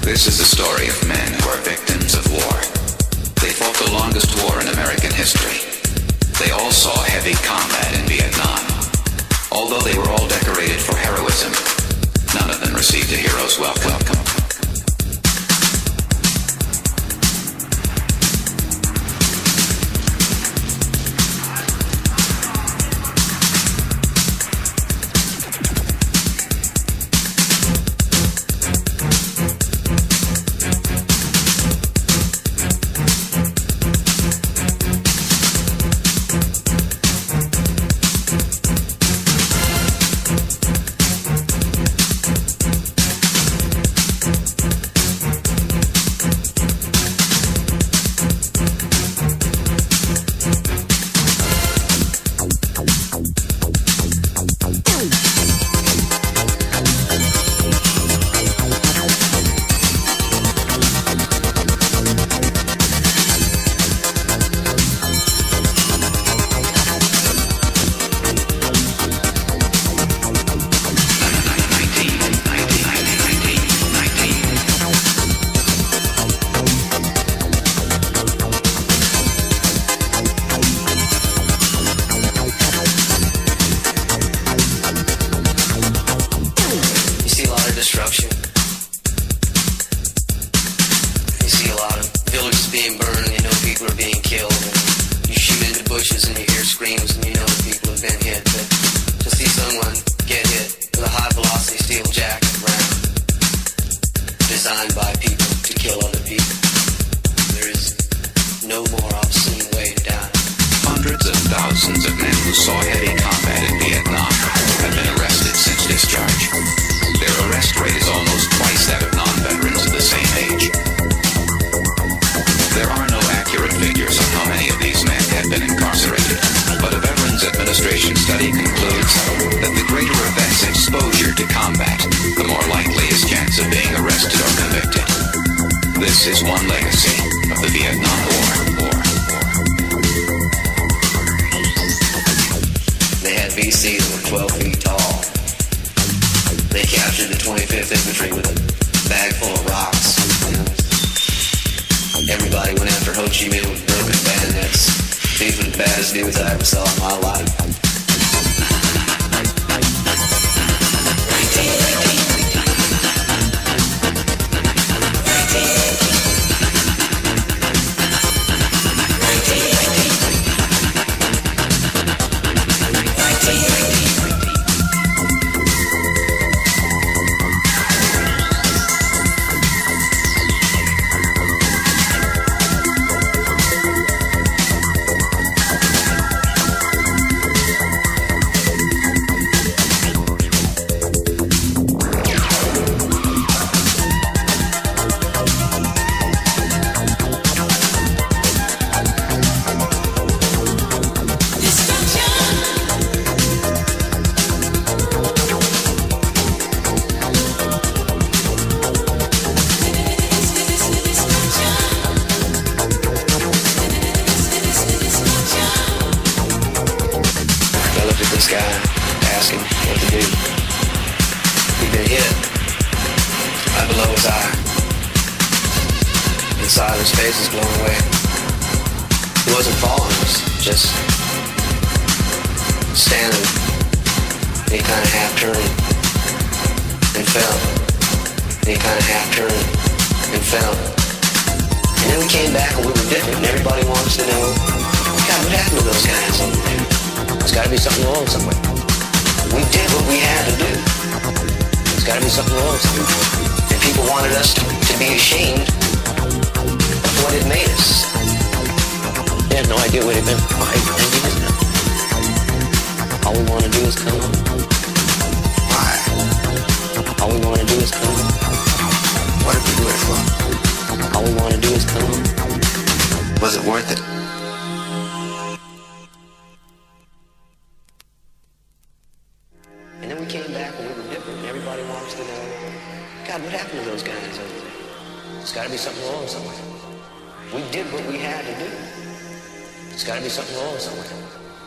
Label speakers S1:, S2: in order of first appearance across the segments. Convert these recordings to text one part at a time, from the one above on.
S1: This is the story of men who are victims of war. They fought the longest war in American history. They all saw heavy combat in Vietnam. Although they were all decorated for heroism, none of them received a hero's welcome.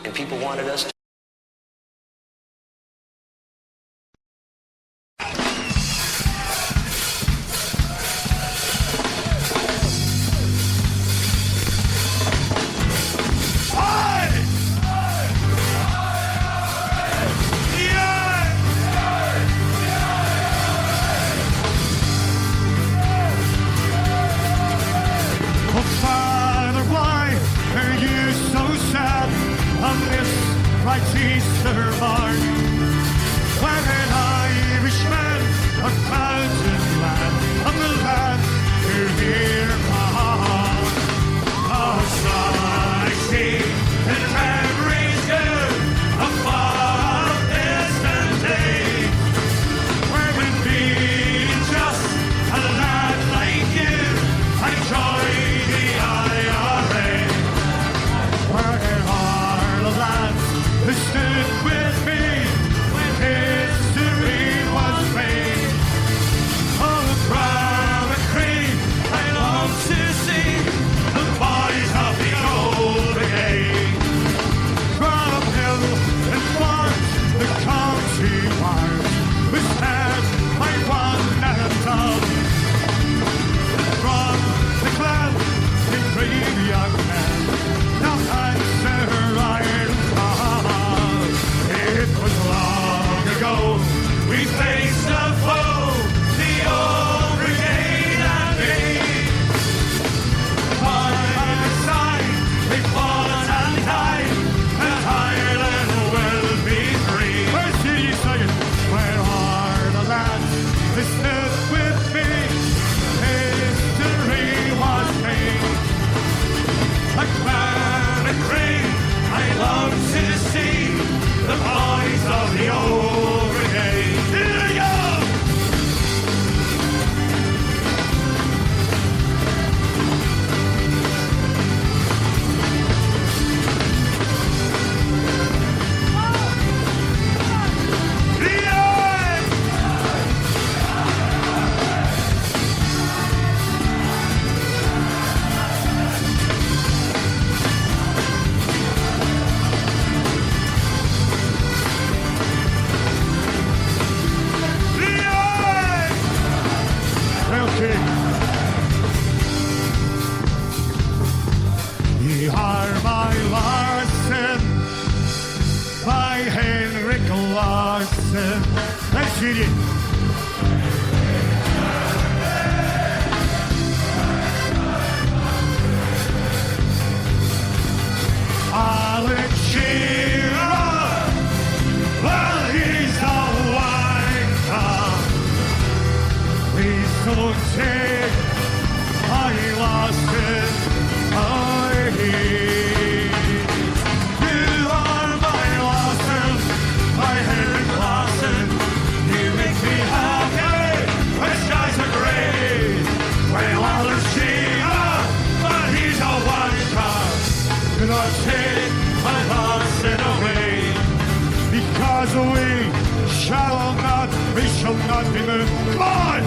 S2: And people wanted us to.
S3: barn. When an Irishman, a mountain lad, of the land who hear on. Oh, son, I see the memories go a far distant day. Where would be just a lad like you, I joined the IRA. Where are the lads who stood with me when history was made? Oh, brown and cream, I long to see the boys of the old brigade. From hill and farm, the county farms was had by one and all. From the clan, the brave young man, now answer Ireland's call. It was long ago we faced a foe, the old brigade and me. By the side, they fought and died, and Ireland will be free. Where's the second? Where are the lads who stood with me? History was made. Like man and crane, I love to see the boys of the old brigade. Here we go! Ye are my Larson, by Henrik Larson. Let's see it. Alan Shearer, well, he's a wanker. Please don't take my Larson. You are my Larson, my Henry Larson. You make me happy when skies are grey. Well, Alan Shearer, but he's a wanker. Do not take my Larson away, because we shall not be moved. Come on!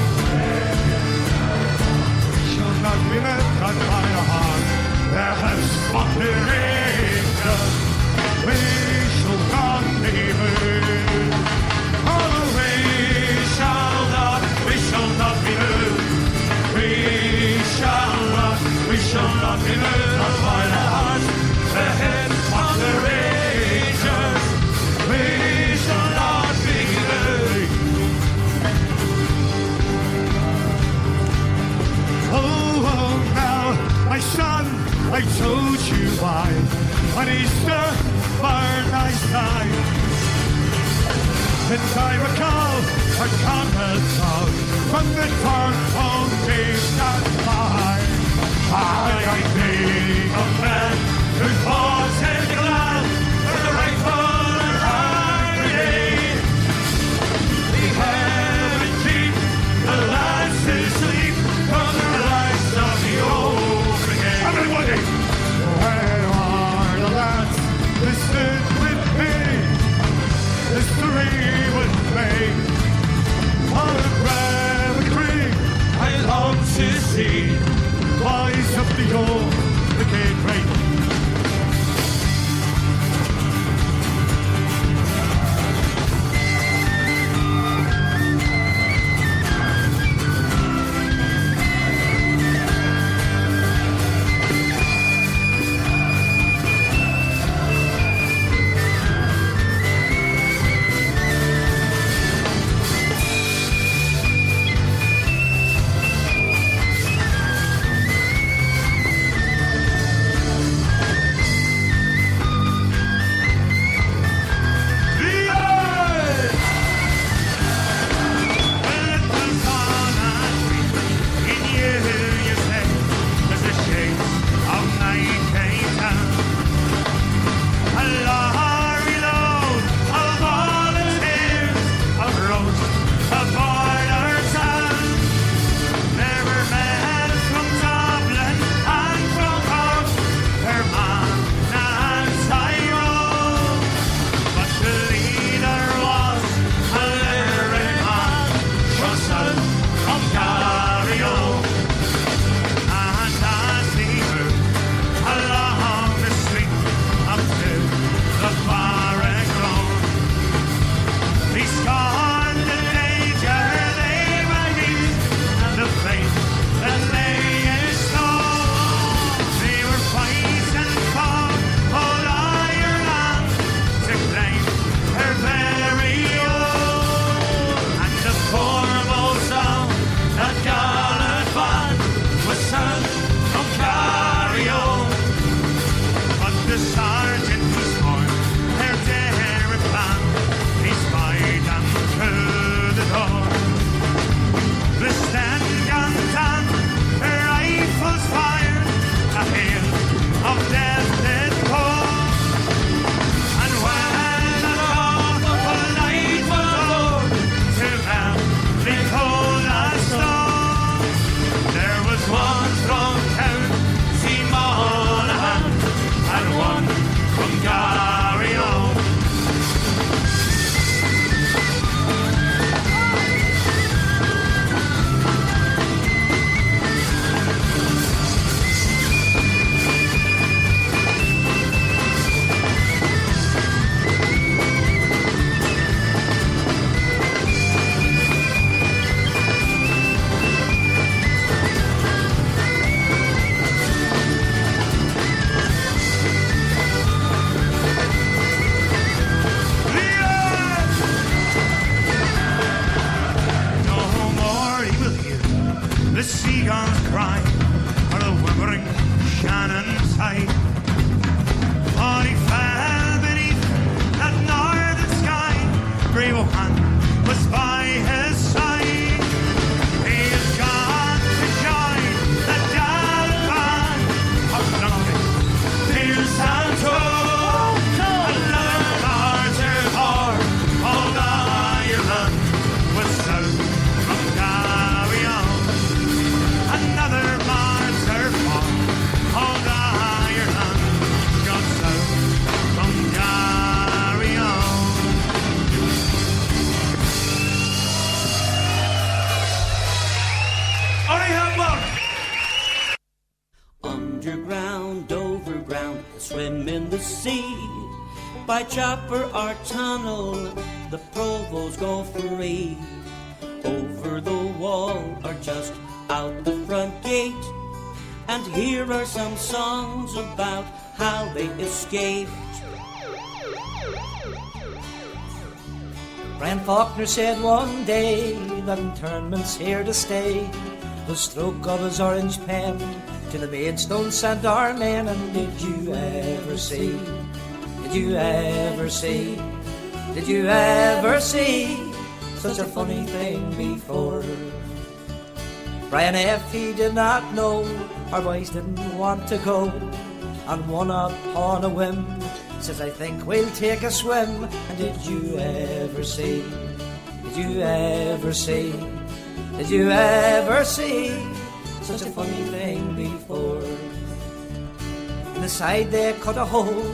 S3: Not be moved by the heart that has fought the Rangers. We shall not be moved. Oh, we shall not be moved. We shall not be moved by the heart that has fought the Rangers. We shall not be moved. My son, I told you why on Easter Fahrenheit night. And I recall a comrade song from the torn home days gone by. I think of men who fought in the land for the rifle and brigade. We haven't keep the lads who sleep from the lives of the old. Everybody! Where are the lads who stood with me? History was made.
S4: by chopper or tunnel, the provost go free. Over the wall or just out the front gate. And here are some songs about how they escaped.
S5: Brian Faulkner said one day that internment's here to stay. The stroke of his orange pen to the Maidstone sent our men. And did you ever see, did you ever see, did you ever see such a funny thing before? Brian F. he did not know, our boys didn't want to go, and one upon a whim says, I think we'll take a swim. And did you ever see, did you ever see, did you ever see such a funny thing before? In the side they cut a hole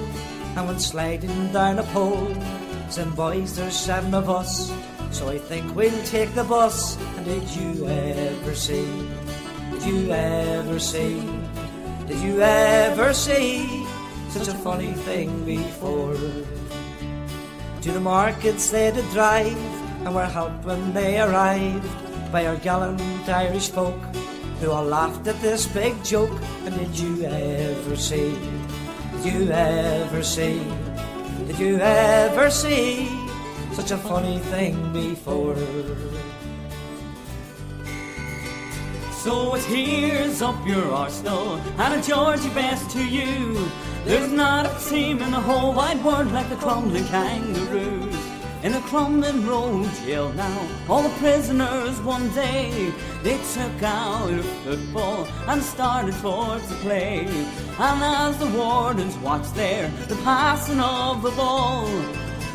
S5: and went sliding down a pole, saying, boys, there's 7 of us, so I think we'll take the bus. And did you ever see, did you ever see, did you ever see such a funny thing before? To the markets they did drive, and were helped when they arrived by our gallant Irish folk, who all laughed at this big joke. And did you ever see, did you ever see, did you ever see such a funny thing before?
S4: So it here's up your arsenal and a Georgie best to you. There's not a team in the whole wide world like the crumbling Kangaroos. In the Crumlin Road jail now, all the prisoners one day, they took out a football and started for to play. And as the wardens watched there the passing of the ball,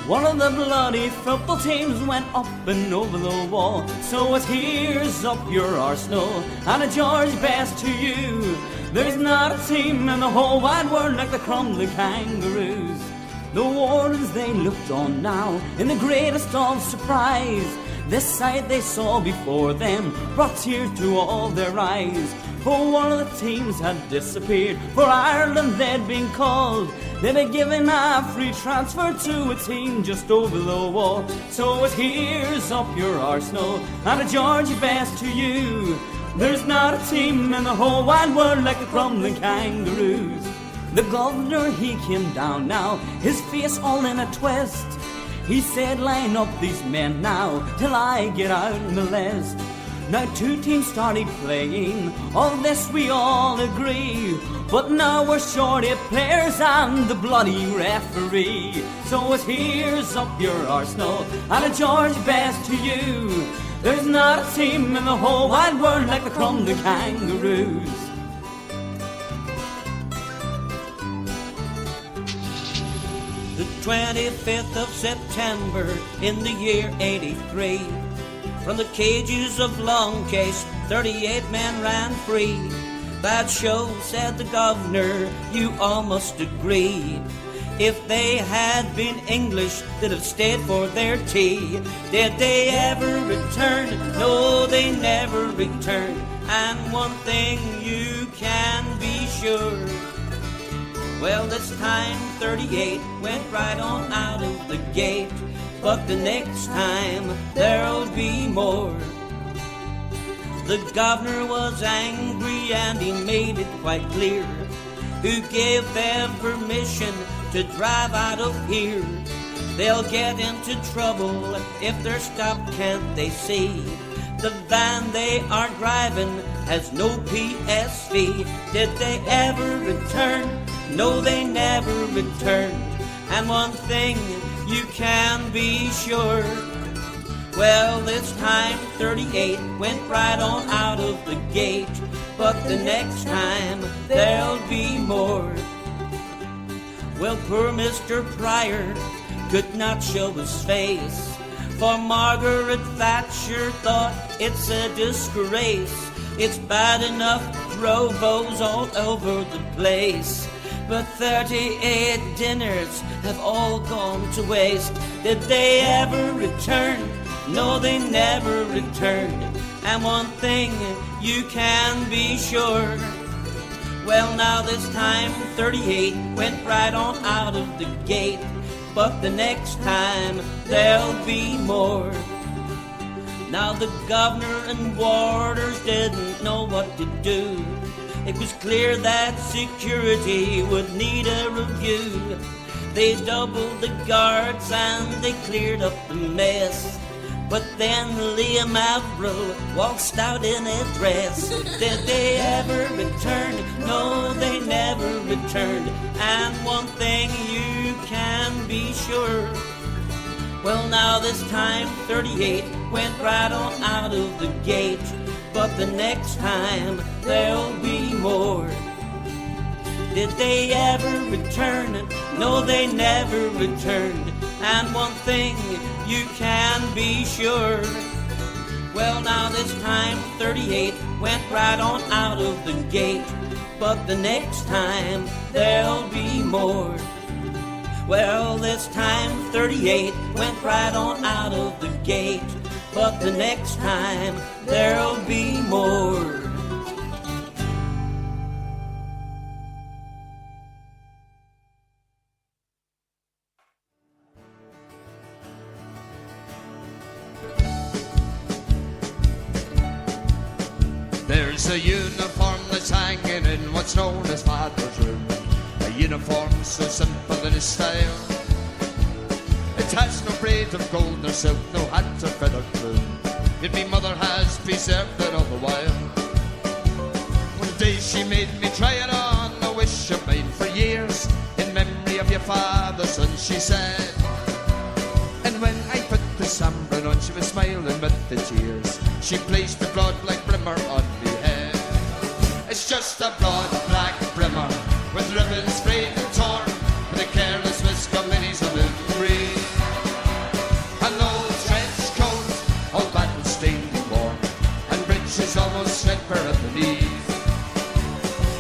S4: one of the bloody football teams went up and over the wall. So it here's up your arsenal and a George best to you. There's not a team in the whole wide world like the crumbling Kangaroos. The wardens they looked on now in the greatest of surprise. This sight they saw before them brought tears to all their eyes. For one of the teams had disappeared, for Ireland they'd been called. They'd been given a free transfer to a team just over the wall. So it here's up your arsenal and a Georgie best to you. There's not a team in the whole wide world like the crumbling Kangaroos. The governor he came down now, his face all in a twist. He said, line up these men now till I get out in the list. Now 2 teams started playing, all this we all agree. But now we're short of players and the bloody referee. So it here's up your arsenal and a George best to you. There's not a team in the whole wide world like the crumbling Kangaroos. The 25th of September in the year 83, from the cages of Longcase 38 men ran free. That show, said the governor, you all must agree. If they had been English, they'd have stayed for their tea. Did they ever return? No, they never returned. And one thing you can be sure, well, this time 38 went right on out of the gate. But the next time there'll be more. The governor was angry and he made it quite clear who gave them permission to drive out of here. They'll get into trouble if they're stopped, can't they see? The van they are driving has no PSV. Did they ever return? No, they never returned. And one thing you can be sure, well, this time 38 went right on out of the gate. But the next time there'll be more. Well, poor Mr. Pryor could not show his face, for Margaret Thatcher thought it's a disgrace. It's bad enough provos all over the place, but 38 dinners have all gone to waste. Did they ever return? No, they never returned. And one thing you can be sure, well, now this time 38 went right on out of the gate. but the next time there'll be more. Now the governor and warders didn't know what to do. It was clear that security would need a review. They doubled the guards and they cleared up the mess. But then Liam Avril waltzed out in a dress. Did they ever return? No, they never returned. And one thing you can be sure, well, now this time 38 went right on out of the gate. But the next time there'll be more. Did they ever return? No, they never returned. And one thing you can be sure, well, now this time 38 went right on out of the gate. But the next time there'll be more. Well, this time 38 went right on out of the gate. But the next time there'll be more.
S6: There's a uniform that's hanging in what's known as Father's room. A uniform so simple in its style. It has no braid of gold nor silk, no hat or feathered plume. Yet me mother has preserved it all the while. One day she made me try it on, a wish of mine for years. In memory of your father, son, she said. And when I put the sunburn on, she was smiling with the tears. She placed the broad black brimmer on me head. It's just a broad black brimmer with ribbons frayed and torn, with a careless whisk of minis of little green. An old trench coat, all battle stained and worn, and breeches almost slipper at the knees.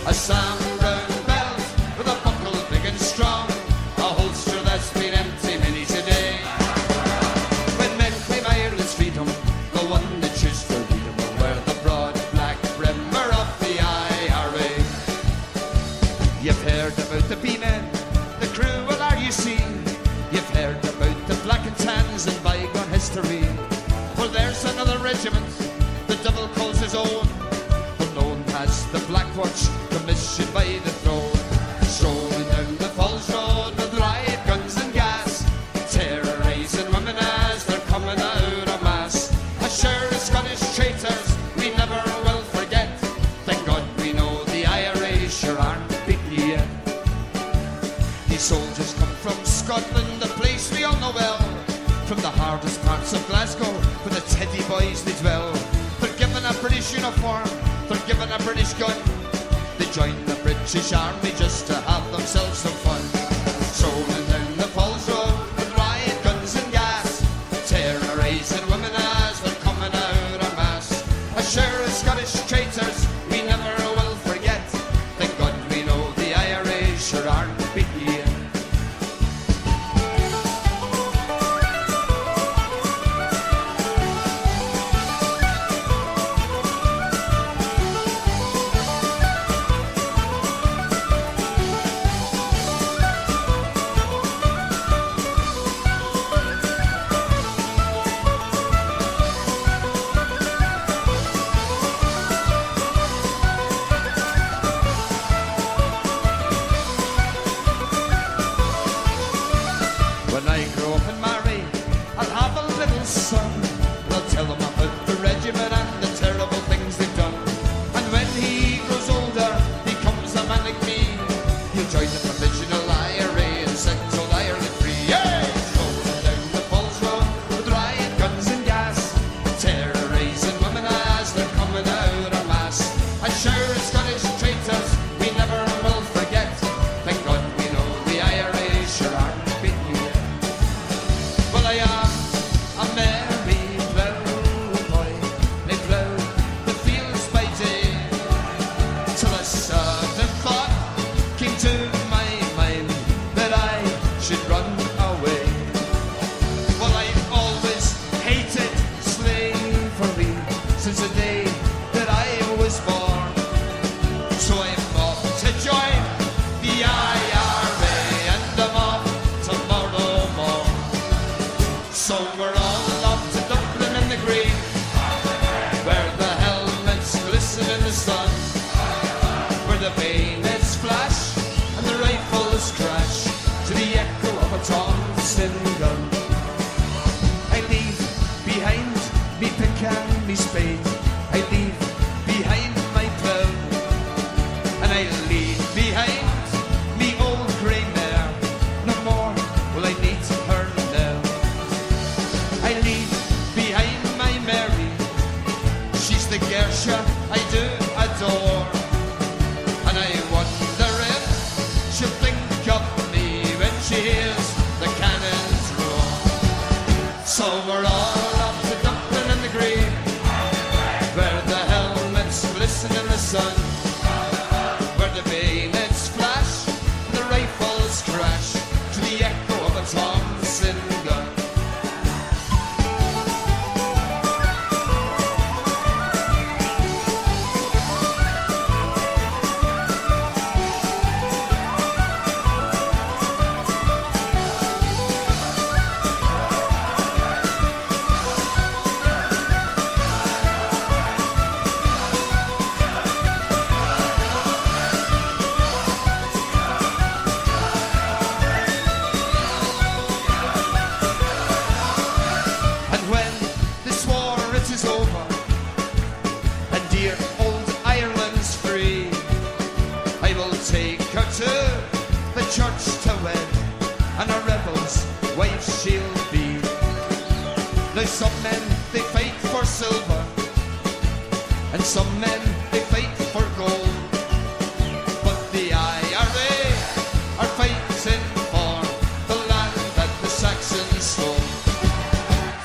S6: A Sam Brown belt with a buckle big and strong, a holster that's been empty many's a day. When men claim Ireland's freedom, the one that choose for freedom will wear the broad black brimmer of the IRA. You've heard about the B-men, the crew of RUC. You've heard about the black and tans in bygone history. Well, there's another regiment the devil calls his own. They're known as the Black Watch, commissioned by the throne. Strolling down the Falls Road with riot guns and gas, terrorising women as they're coming out of mass. Assure the Scottish traitors we never will forget. Thank God we know the IRA sure aren't beaten yet. These soldiers come from Scotland, a place we all know well. From the hardest parts of Glasgow, where the Teddy boys they dwell. They're given a British uniform, they're given a British gun. They join the British Army just to have themselves some fun. Strolling down the Falls Road with riot guns and gas, terrorising women as they're coming out of mass. Assure the Scottish traitors we never will forget. Thank God we know the IRA sure aren't beaten yet. When I grow up and marry, I'll have a little son. And I'll tell him about the regiment and the terrible things they've done. And when he grows older, he becomes a man like me. He'll join the provisional IRA and set old Ireland free. Yeah! Strolling down the Falls Road with riot guns and gas, terrorising women as they're coming out of mass. Assure Scottish traitors we never will forget. Thank God we know the IRA sure aren't beaten yet. Well, I am a merry blue boy, they blow the fields by day, till a sudden thought came to my mind that I should run away. Well, I've always hated slavery since the day that I was born, so I'm off to join the IRA, and I'm off tomorrow the sun, where the bayonets flash and the rifles crash to the echo of a Thompson gun. I leave behind me pick and me spade, I leave behind my plough, and I leave behind me old grey mare. No more will I need her now. I leave behind my Mary, she's the Gersha I do adore, and I wonder if she'll think of me when she hears the cannons roar. So we're all up to Dublin in the green, where the helmets glisten in the sun, where the bayonets flash and the rifles crash to the echo of a Thompson gun. And when this war it is over, and dear old Ireland's free, I will take her to the church to wed, and a rebel's wife she'll be. Now some men they fight for silver, and some men they fight for gold, but the IRA are fighting for the land that the Saxons stole.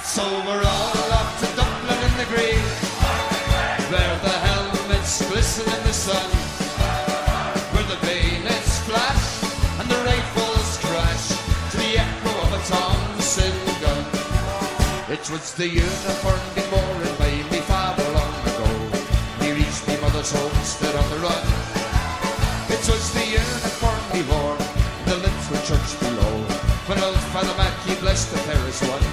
S6: So we're all up to Dublin in the green, where the helmets glisten in the sun, where the bayonets flash and the rifles crash to the echo of a Thompson gun. It was the uniform been worn by me father long ago. He reached me mother's homestead on the run. It was the uniform he wore, the Linford church below, when old Father Mackey blessed the Paris one.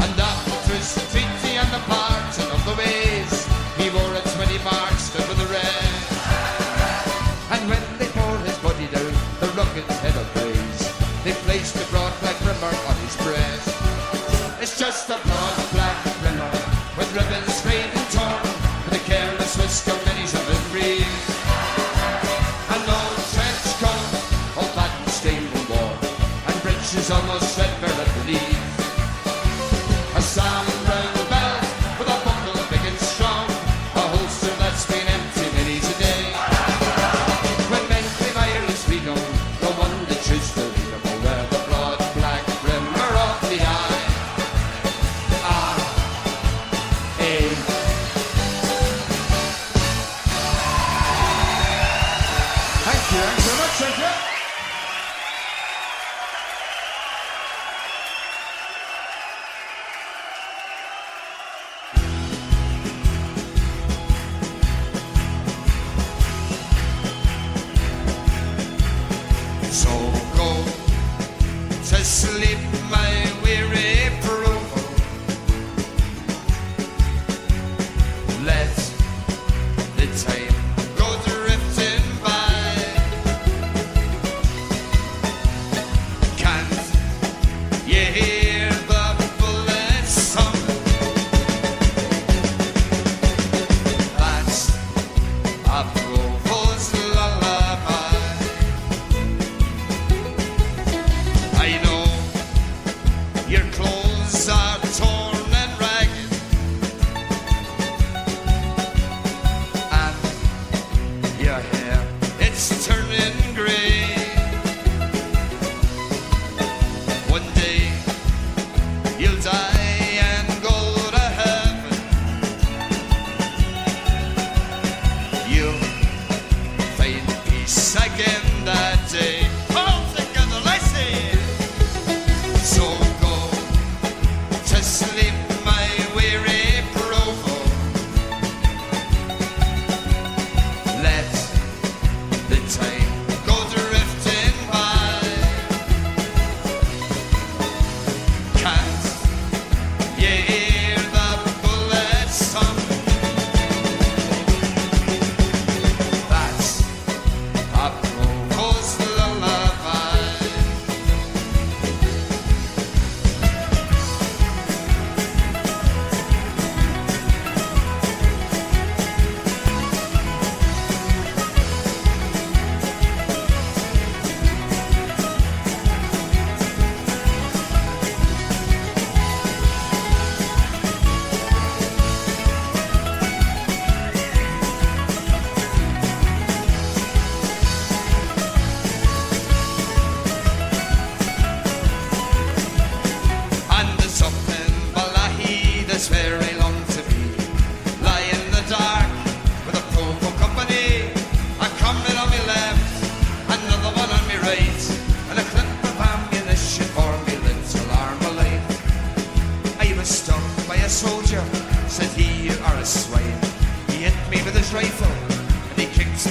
S6: And after the treaty and the parting of the ways, he wore it when he marched over the red. And when they poured his body down the rugged head of praise, they placed the broad black rimmer on his breast. It's just a broad black rimmer with ribbons frayed and torn, with a careless whisker many shall been breathed. An old trench coat, all bad and stained from war, and breeches almost threadbare at the knee. A Sam Brown belt with a buckle big and strong, a holster that's been empty many's a day. When men claim Irish freedom, the one that choose to lead them will wear the broad black rimmer of the eye.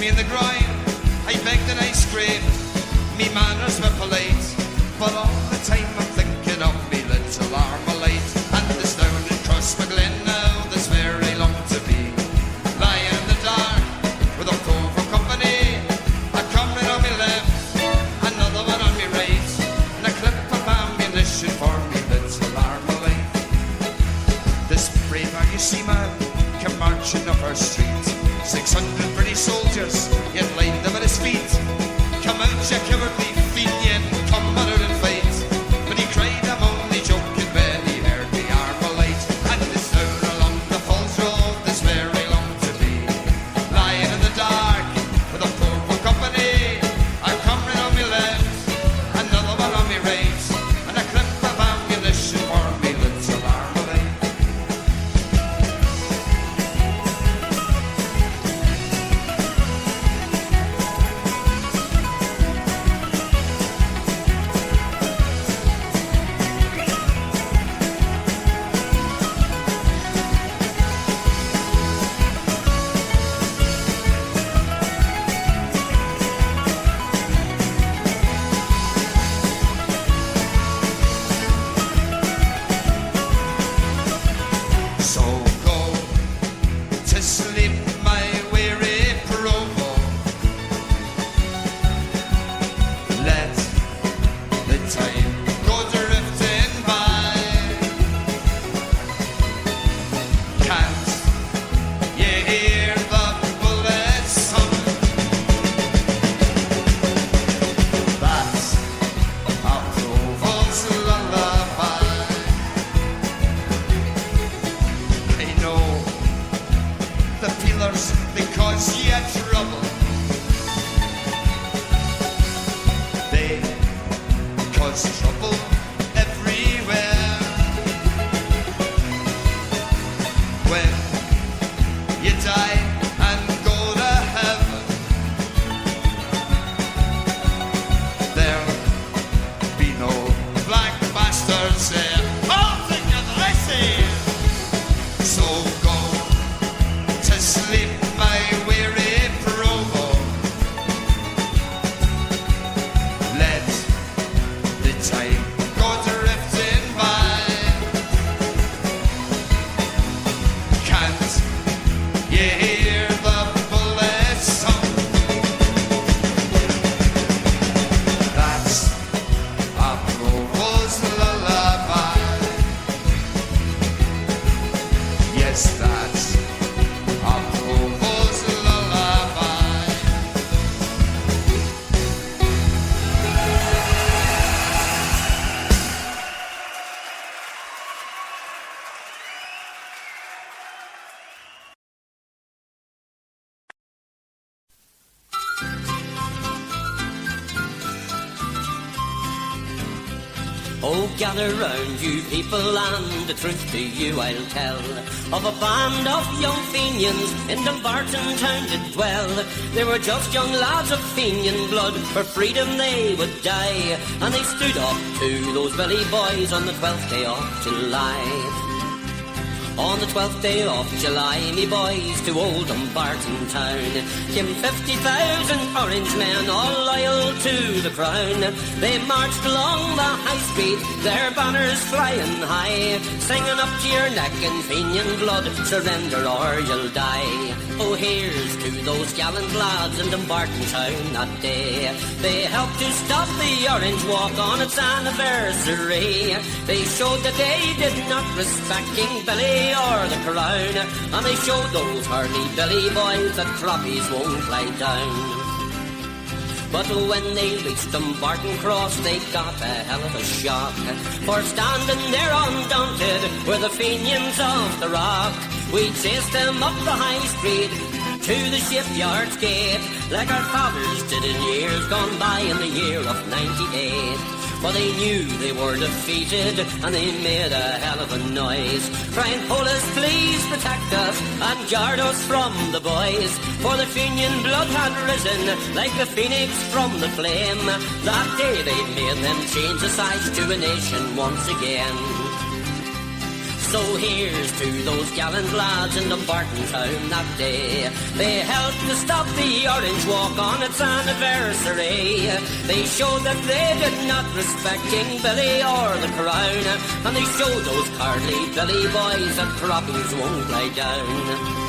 S6: in the groin. I begged and I scraped, me manners were polite, but all the time I'm thinking of me little Armalite. And this down across my glen now, this very long to be, lying in the dark with a foe for company, a comrade on me left, another one on me right, and a clip of ammunition for me little Armalite. This brave man you see, man, come marching up our street, 600 British soldiers, yet lined them at his feet. Come out, you cowardly fiend, come out and fight. But he cried, I'm only joking when he heard the Armalite. And this down along the falls road, this very long to be, lying in the dark with a poor company, a comrade on me left, another one on me right, and a clip of ammunition for me little Armalite. So go to sleep, my weary provo. Let the time go drifting by. Can't you hear the bullets hum? That's a Provo's lullaby. I know the pillars they cause ye trouble. They cause trouble everywhere. When you die and go to heaven, there'll be no black bastards there. All together, I say. So go to sleep, my weary provo. Let the time go drifting by. Can't you hear the bullets hum? That's a Provo's lullaby. Yes, that's a Provo's lullaby.
S4: Oh, gather round, you people, and the truth to you I'll tell of a band of young Fenians in Dumbarton town did dwell. They were just young lads of Fenian blood, for freedom they would die, and they stood up to those Billy boys on the 12th day of July. On the 12th day of July, me boys, to old Dumbarton town came 50,000 orange men, all loyal to the crown. They marched along the high street, their banners flying high, singing up to your neck in Fenian blood, surrender or you'll die. Oh, here's to those gallant lads in Dumbarton town that day. They helped to stop the Orange Walk on its anniversary. They showed that they did not respect King Billy or the crown, and they showed those hardy Billy boys that croppies won't lie down. But when they reached Dumbarton Cross, they got a hell of a shock, for standing there undaunted were the Fenians of the Rock. We chased them up the high street to the shipyard's gate, like our fathers did in years gone by in the year of 98. For they knew they were defeated, and they made a hell of a noise, crying, "Hold us, please protect us, and guard us from the boys." For the Fenian blood had risen like the phoenix from the flame. That day they made them change the sides to a nation once again. So here's to those gallant lads in Dumbarton town that day. They helped to stop the Orange Walk on its anniversary. They showed that they did not respect King Billy or the Crown, and they showed those cardly Billy boys that croppies won't lie down.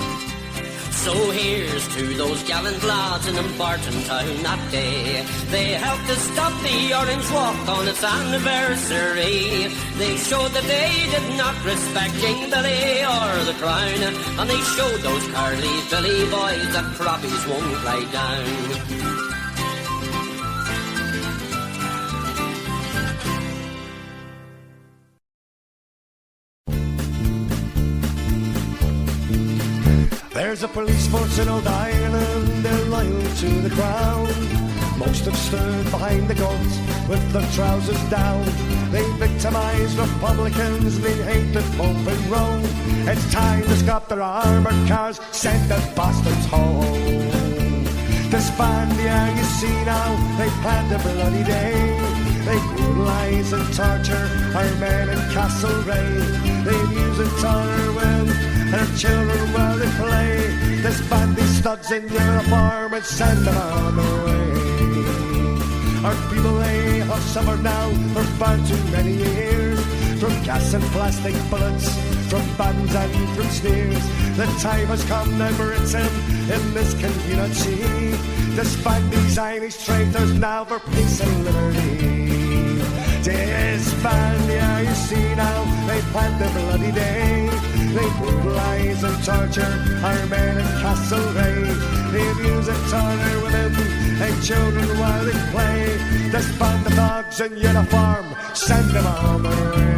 S4: So here's to those gallant lads in Dumbarton town that day. They helped to stop the Orange Walk on its anniversary. They showed that they did not respect King Billy or the Crown, and they showed those cardly Billy boys that croppies won't lie down.
S3: There's a police force in Old Ireland, they're loyal to the crown. Most have stood behind the guns with their trousers down. They victimise Republicans, they hate the Pope and Rome. It's time to stop their armoured cars, send the bastards home. Disband the air you see now, they planned a bloody day. They brutalise and torture our men in Castlereagh. They abuse and torture women and our children while they play. Disband these thugs in uniform and send them on their way. Our people, they have suffered now for far too many years, from gas and plastic bullets, from bans and from sneers. The time has come now for Britain in this convenient sea. Disband these Irish traitors now for peace and liberty. Disband the IUC now, they plan the bloody day. They brutalise and torture our men in Castlereagh. They abuse and torture women and children while they play. Disband the thugs in uniform, send them on their way.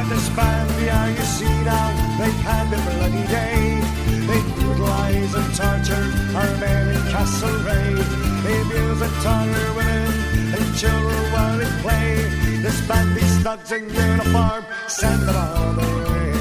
S3: Disband the IUC now, they've had the bloody day. They brutalise and torture our men in Castlereagh. They abuse and torture women and children while they play. Disband these thugs in uniform, send them on their way.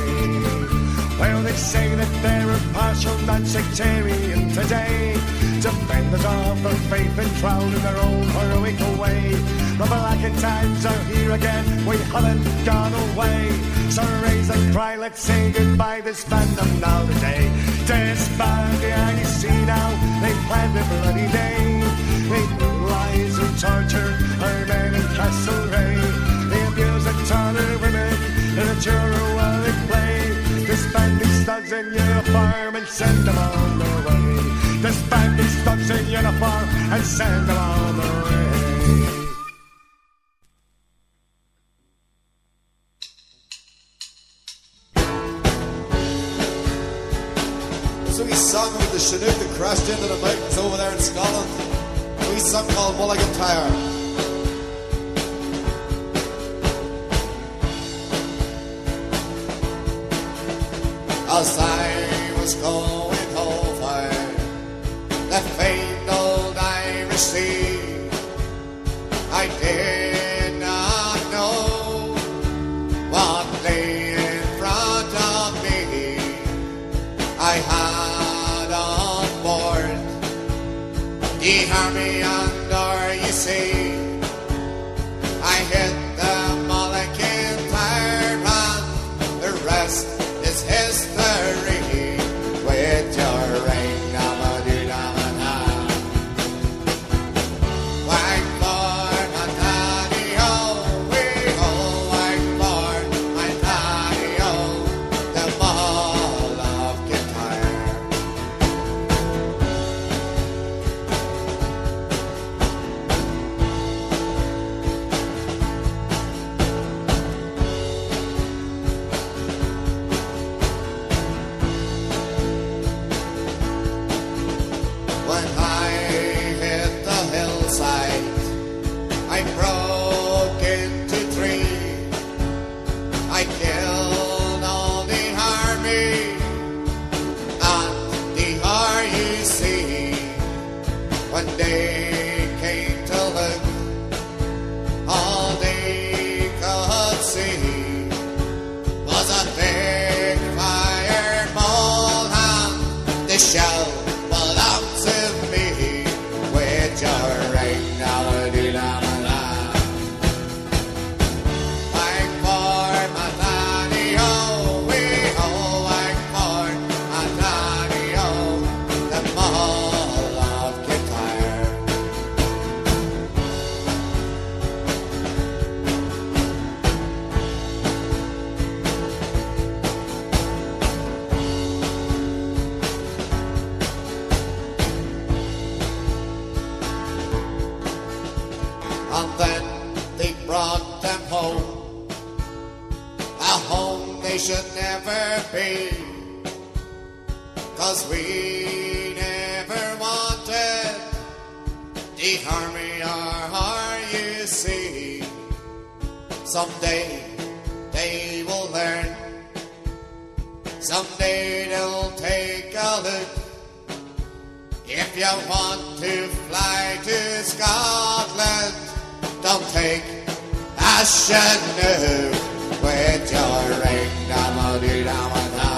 S3: Well, they say that they're impartial, not sectarian today. Defenders of their faith and proud in their own heroic way. The blackened times are here again, we haven't gone away. So raise a cry, let's say goodbye, disband them now today. Disband the IEC now, they plan the bloody day. They brutalize and torture our men in Castlereagh. They abuse and torture women in a juror while they play. Disband these thugs in uniform and send them on their way. Disband these thugs in uniform and send them on their way.
S7: So we sung with the Chinook that crashed into the mountains over there in Scotland. We sung called Mulligan Tire. As I was going over the famed old Irish Sea, I did not know what lay in front of me. I had on board the army under, you see. I hit the Mulligan Tire and the rest is history. With your ring, na-ma-do-na-ma-na. Whack for my daddy-o, we-o, whack for my daddy-o, the Mulligan Tire. they should never be. 'Cause we never wanted the army or you see. Someday they will learn, someday they'll take a look. If you want to fly to Scotland, don't take a Chinook with your ring-dama-dee-dama-da.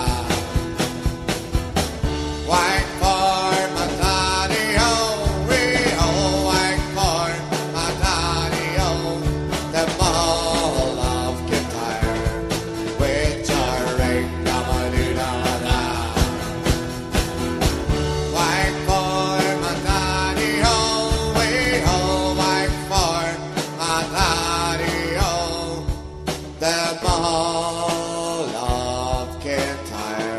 S7: Whack for my daddy-o, we-o, whack for my daddy-o, the ball of guitar with your ring-dama-dee-dama-da. Whack for my daddy-o, we-o, whack for my daddy-o, the ball of guitar.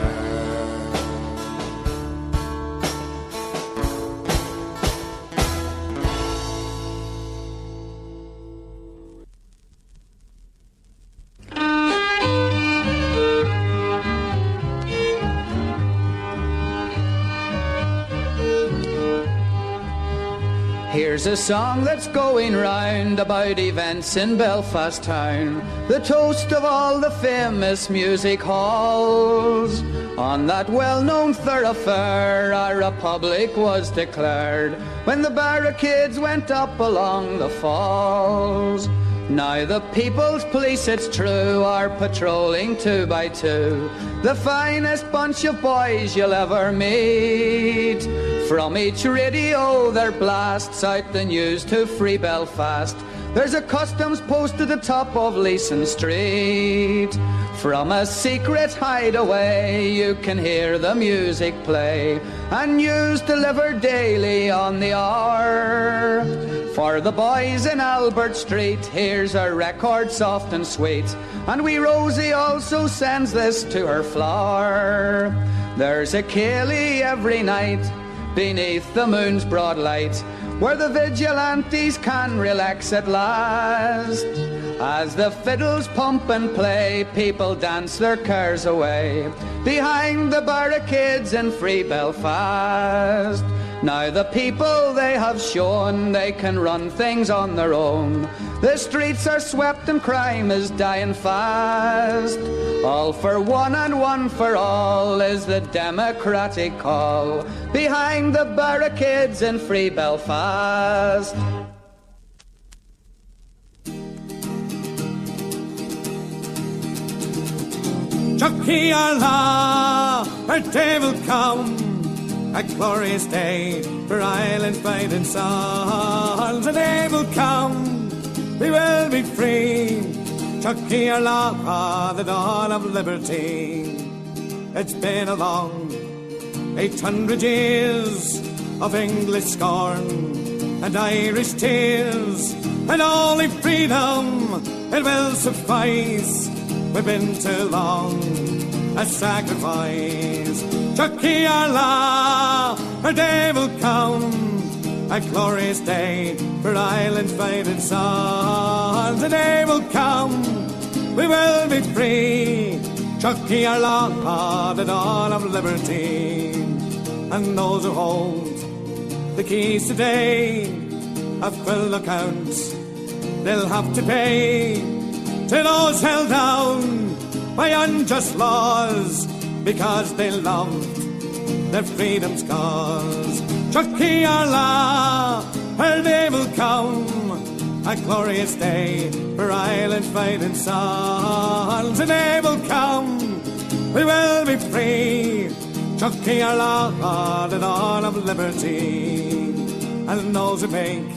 S8: Here's a song that's going round about events in Belfast town, the toast of all the famous music halls. On that well-known thoroughfare our republic was declared when the barricades went up along the falls. Now the People's Police, it's true, are patrolling 2 by 2, the finest bunch of boys you'll ever meet. From each radio there blasts out the news to free Belfast. There's a customs post at the top of Leeson Street. From a secret hideaway you can hear the music play, and news delivered daily on the hour. For the boys in Albert Street, here's a record soft and sweet, and wee Rosie also sends this to her flower. There's a ceilidh every night beneath the moon's broad light, where the vigilantes can relax at last. As the fiddles pump and play, people dance their cares away behind the barricades in free Belfast. Now the people, they have shown they can run things on their own. The streets are swept and crime is dying fast. All for one and one for all is the democratic call behind the barricades in free Belfast.
S3: Chucky Allah, our day will come, a glorious day for Ireland's fighting sons. A day will come, we will be free. Chucky Allah, the dawn of liberty. It's been a long 800 years of English scorn and Irish tears, and only freedom it will suffice. We've been too long a sacrifice. Chucky Allah, a day will come, a glorious day for Ireland's fighting sons. A day will come, we will be free. Chucky Allah, the dawn of liberty. And those who hold the keys today have full accounts they'll have to pay to those held down by unjust laws because they loved their freedom's cause. Chucky Allah, her day will come, a glorious day for Ireland's fighting sons. A day will come, we will be free. Chucky Allah, the dawn of liberty. And those who make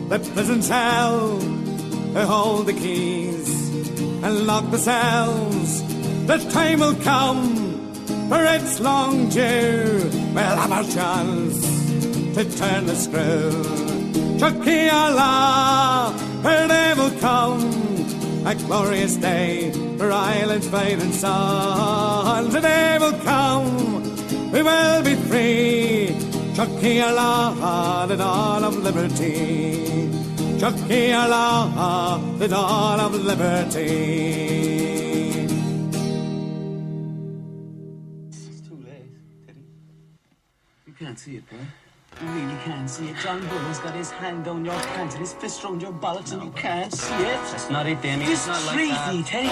S3: the prison cell, who hold the keys and lock the cells, the time will come for its long due. We'll have our chance to turn the screw. Chucky Allah, her day will come, a glorious day for Ireland's fighting sons. A day will come, we will be free. Chucky Allah, the dawn of liberty. Chucky Allah, the dawn of liberty.
S9: see it, boy. You really can't see it. John Bullen's got his hand down your pants and his fist round your bollocks, and you can't see it.
S4: That's not it, Damien.
S9: This
S4: It's not like
S9: treaty,
S4: that.
S9: Teddy,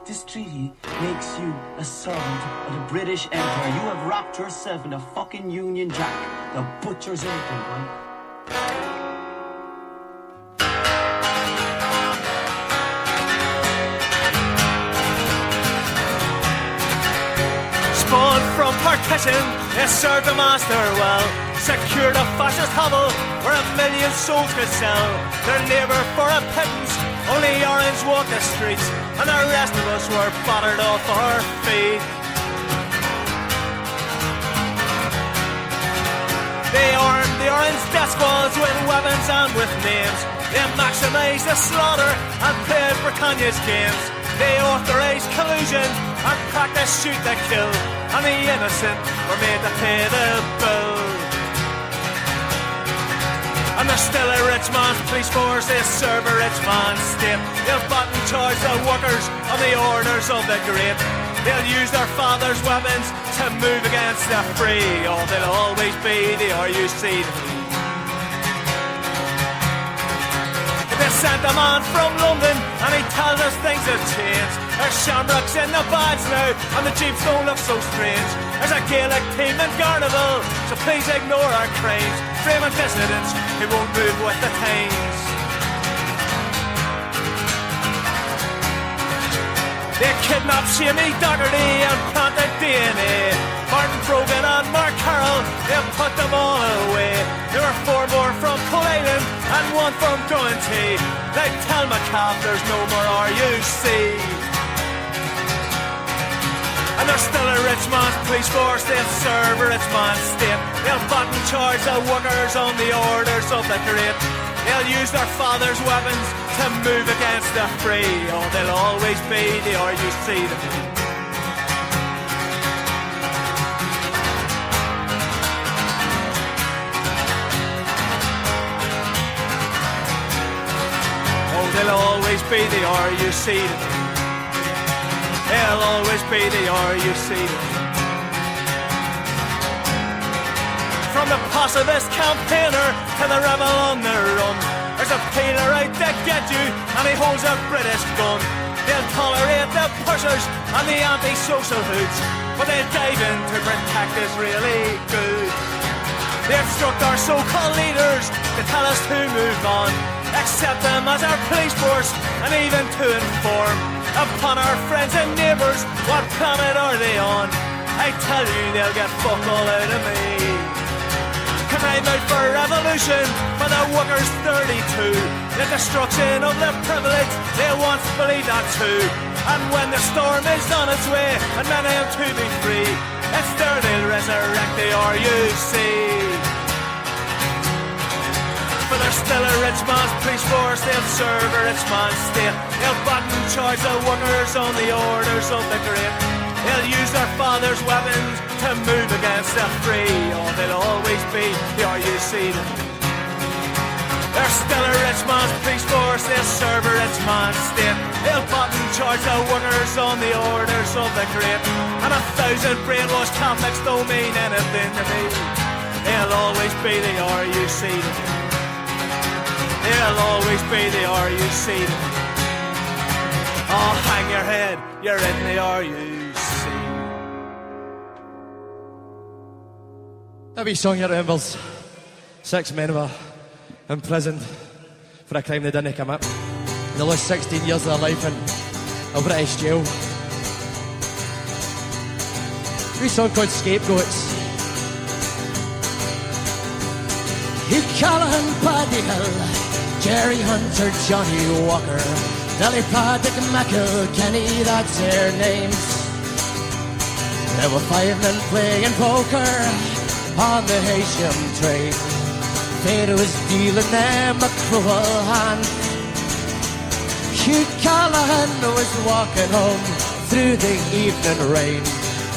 S9: this treaty makes you a servant of the British Empire. You have wrapped yourself in a fucking Union Jack, the butcher's apron, boy.
S3: Spawned from partition, it served the master well. Secured a fascist hovel where 1 million souls could sell their labour for a pittance. Only Orange walked the streets, and the rest of us were battered off our feet. They armed the Orange death squads with weapons and with names. They maximised the slaughter and played Britannia's games. They authorised collusion and practiced shoot to kill, and the innocent were made to pay the bill. And there's still a rich man's police force, they serve a rich man's state. They'll bought and charge the workers on the orders of the great. They'll use their father's weapons to move against the free. Oh, they'll always be the RUC. They sent a man from London and he tells us things have changed. There's shamrocks in the bags now and the jeeps don't look so strange. There's a Gaelic team in Garnival, so please ignore our crimes. Framing dissidents who won't move with the times. They kidnapped Shamie Dougherty and planted DNA. Martin Brogan and Mark Carroll, they put them all away. There were 4 more from Coal Island and 1 from Doherty. They tell McCaff there's no more RUC. And there's still a rich man's police force, they'll serve a rich man's state. They'll butt and charge the workers on the orders of the great. They'll use their father's weapons to move against the free. Oh, they'll always be the RUC. Oh, they'll always be the RUC. They'll always be the RUC. From the pacifist campaigner to the rebel on the run, there's a peeler out to get you and he holds a British gun. They'll tolerate the pushers and the anti-social hoods, but they dive in to protect is really good. They obstruct our so-called leaders to tell us to move on, accept them as our police force and even to inform upon our friends and neighbours what planet are they on. I tell you they'll get fuck all out of me. Can I out for revolution for the workers 32? The destruction of the privilege, they once believed that too. And when the storm is on its way and many am to be free, it's there they'll resurrect the RUC. But there's still a rich man's police force, they'll serve a rich man's state. They'll butt and charge the workers on the orders of the great. They'll use their father's weapons to move against the free. Oh, they'll always be the RUC. There's still a rich man's police force, they'll serve a rich man's state. They'll butt and charge the workers on the orders of the great. And 1,000 brainwashed Catholics don't mean anything to me. They'll always be the RUC. They'll always be the RUC. Oh, hang your head, you're in the RUC.
S10: A wee song here at Inver's. 6 men were imprisoned for a crime they didn't commit. They lost 16 years of their life in a British jail. A wee song called Scapegoats.
S11: Hugh Callahan, Paddy Hill, Jerry Hunter, Johnny Walker, Nellie Paddock, McIlkenny, that's their names. There were 5 men playing poker on the Haysham train. Fate was dealing them a cruel hand. Hugh Callahan was walking home through the evening rain,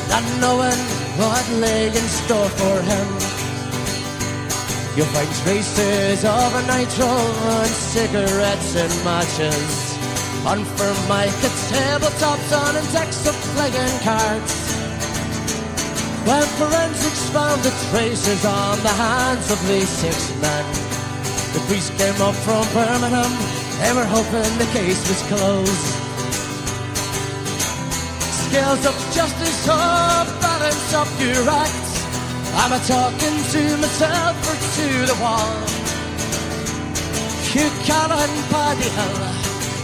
S11: not knowing what lay in store for him. You'll find traces of a nitro and cigarettes and matches on Formica tabletops on and decks of playing cards. When forensics found the traces on the hands of these 6 men, the priest came up from Birmingham. They were hoping the case was closed. Scales of justice, oh, balance up your acts. I'm a talking to myself or to the wall. Hugh Callahan, Paddy Hill,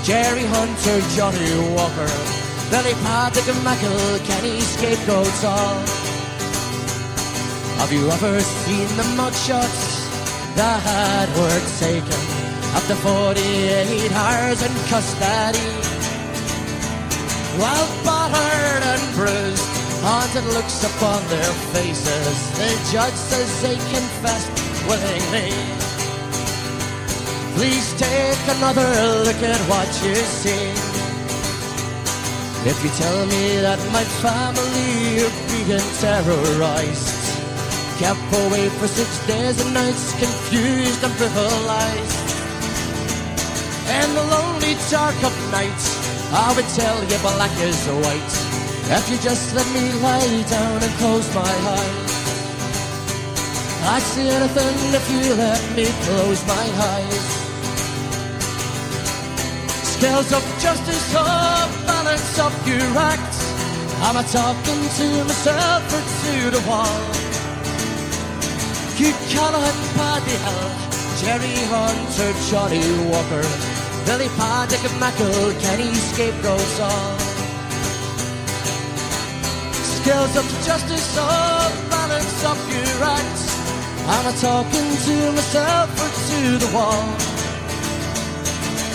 S11: Jerry Hunter, Johnny Walker, Billy Paddick and McElkenny, scapegoats all. Have you ever seen the mugshots that were taken after 48 hours in custody? Well, battered and bruised, haunted looks upon their faces. The judge says they confessed willingly. Please take another look at what you see. If you tell me that my family are being terrorized, kept away for 6 days and nights, confused and brutalized, in the lonely dark of night, I would tell you black is white. If you just let me lie down and close my eyes, I'd see anything if you let me close my eyes. Scales of justice, oh, balance up your acts. I'm a talking to myself or to the wall. Hugh Callahan, Paddy Hill, Jerry Hunter, Johnny Walker, Billy Paddick and McElkenny, scapegoats all. Scales of justice, oh, balance up your acts. I'm a talking to myself or to the wall.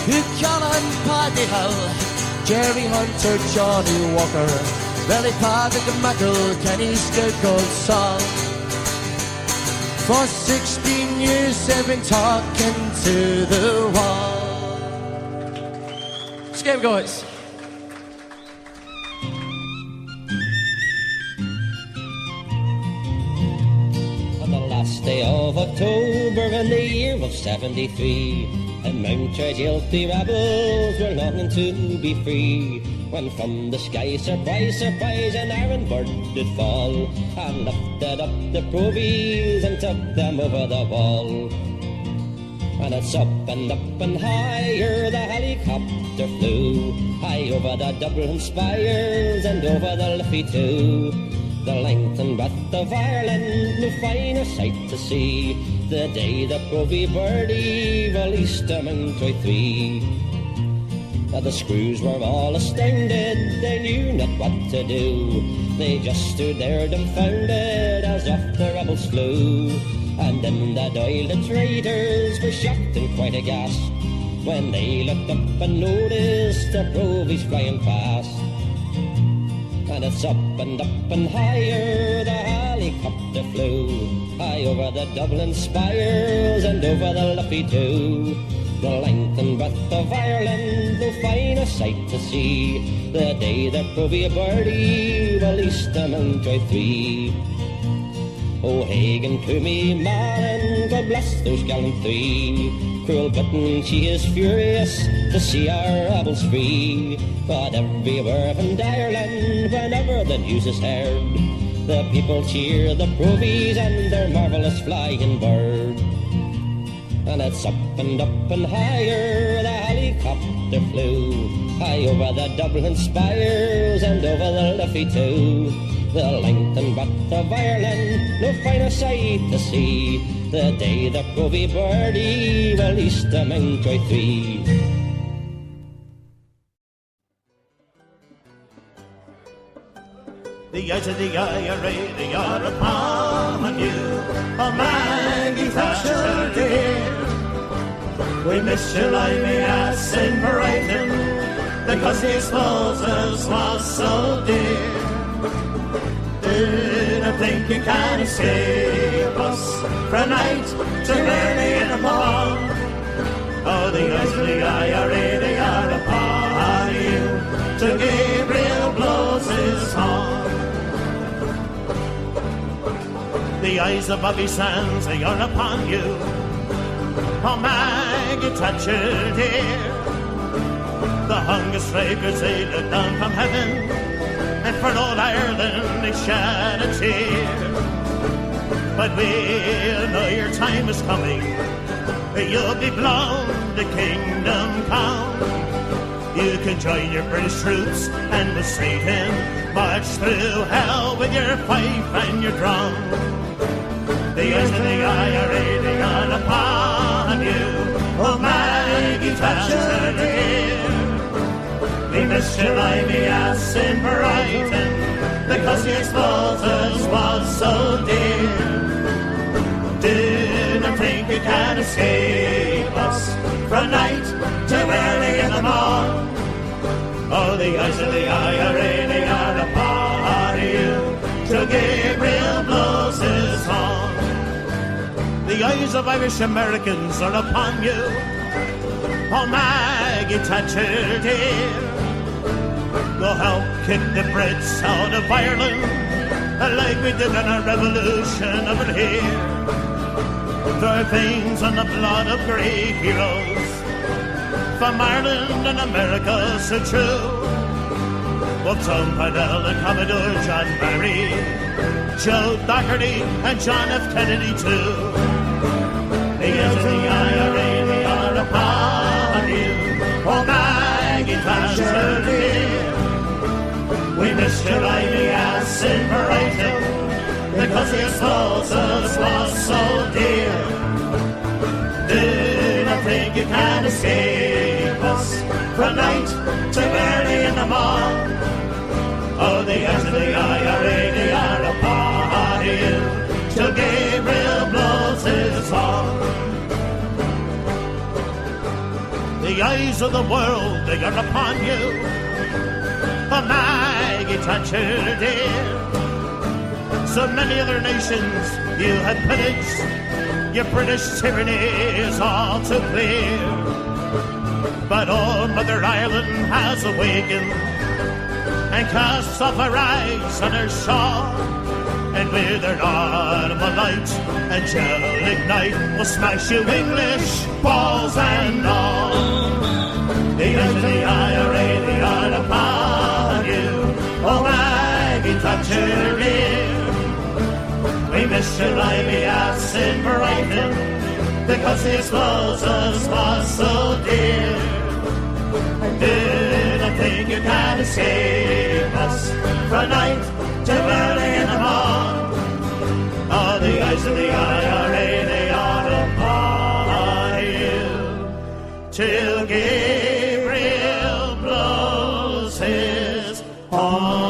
S11: Hugh Callahan, Paddy Hill, Jerry Hunter, Johnny Walker, Billy Paddick and McElkenny, scapegoats all. For 16 years they've been talking to the wall. Scapegoats.
S4: On the last day of October in the year of 73, and Mountjoy guilty rebels were longing to be free, when from the sky, surprise, surprise, an iron bird did fall, and lifted up the provies and took them over the wall. And it's up and higher the helicopter flew, high over the Dublin spires and over the Liffey too. The length and breadth of Ireland, no finer sight to see, the day the Provy birdie released a Mountjoy 3. The screws were all astounded, they knew not what to do. They just stood there dumbfounded as off the rebels flew. And in the Dáil the traitors were shocked and quite aghast when they looked up and noticed the Provies flying past. And it's up and higher the helicopter flew, high over the Dublin spires and over the Liffey too. The length and breadth of Ireland, no finer sight to see, the day the Provy birdie released a Mountjoy 3. Oh, Hagan, Toomey, Malin, God bless those gallant 3. Cruel Britain, she is furious to see our rebels free. But everywhere in Ireland, whenever the news is heard, the people cheer the Provies and their marvellous flying bird. And it's up and higher the helicopter flew, high over the Dublin spires and over the Liffey too. The length and breadth of Ireland, no finer sight to see, the day the Provy birdie released a Mountjoy 3.
S3: The eyes of the IRA, they are upon you. Oh, Maggie Thatcher, dear, we miss you like the ass in Brighton, because the explosives was so dear. Do not think you can escape us for a night too early in the morning. Oh, the eyes of the IRA, they are upon you, to Gabriel blows his horn. The eyes of Bobby Sands, they are upon you. Oh, Maggie Thatcher, dear, the hunger strikers, they look down from heaven and for old Ireland they shed a tear. But we'll know your time is coming, you'll be blown to kingdom come. You can join your British troops and with Satan march through hell with your fife and your drum. The eyes of the IRA, they are upon you. Oh, Maggie Thatcher, dear. We missed your ivy ass in Brighton because the explosives was so dear. Do not think you can escape us from night to early in the morn. Oh, the eyes of the IRA, they are upon you till Gabriel blows his horn. The eyes of Irish Americans are upon you. Oh, Maggie Thatcher, dear. Go help kick the Brits out of Ireland like we did in our revolution over here. There are veins on the blood of great heroes from Ireland and America so true. Well, Tom Parnell and Commodore John Barry, Joe Doherty and John F. Kennedy too. The eyes of the IRA, they are upon you. Oh, Maggie Thatcher, dear. We missed your ivy ass in Brighton because the explosives was so dear. Do not think you can escape us from night to early in the morn. Oh, the eyes of the IRA, they are upon you till Gabriel blows his horn. The eyes of the world, they are upon you. Oh, Maggie Thatcher, dear. So many other nations you have pillaged. Your British tyranny is all too clear. But old Mother Ireland has awakened and casts off her eyes on her shore. And with her arm of light and gel ignite, will smash you English balls and all. The eyes of the IRA, they are upon you. Oh, Maggie Thatcher, dear. We missed your ivy ass in Brighton because the explosives was so dear. Do not think you can escape us from night to early in the morn. Oh, the eyes of the IRA, they are upon you till Gabriel blows his horn.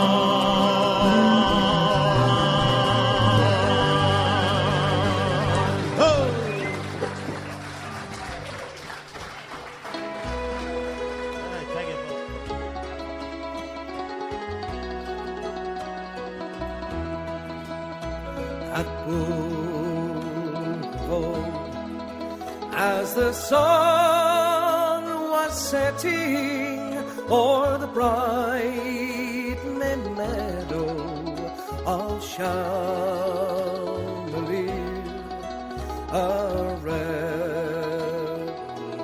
S5: At Bourvaux, as the sun was setting o'er the bright meadow of Chandelier, a red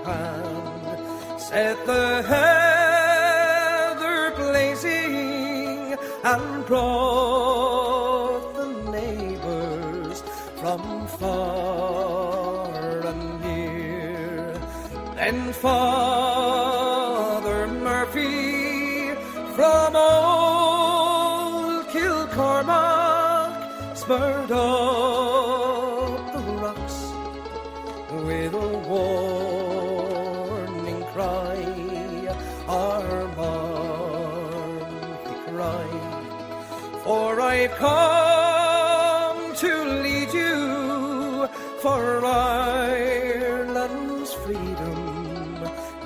S5: hand set the heather blazing and brought the neighbors from far and near. Then Father Murphy from old Kilcormac spurred up the rocks with a warning cry. Armagh, he cried, for I've come to lead you for Ireland's freedom.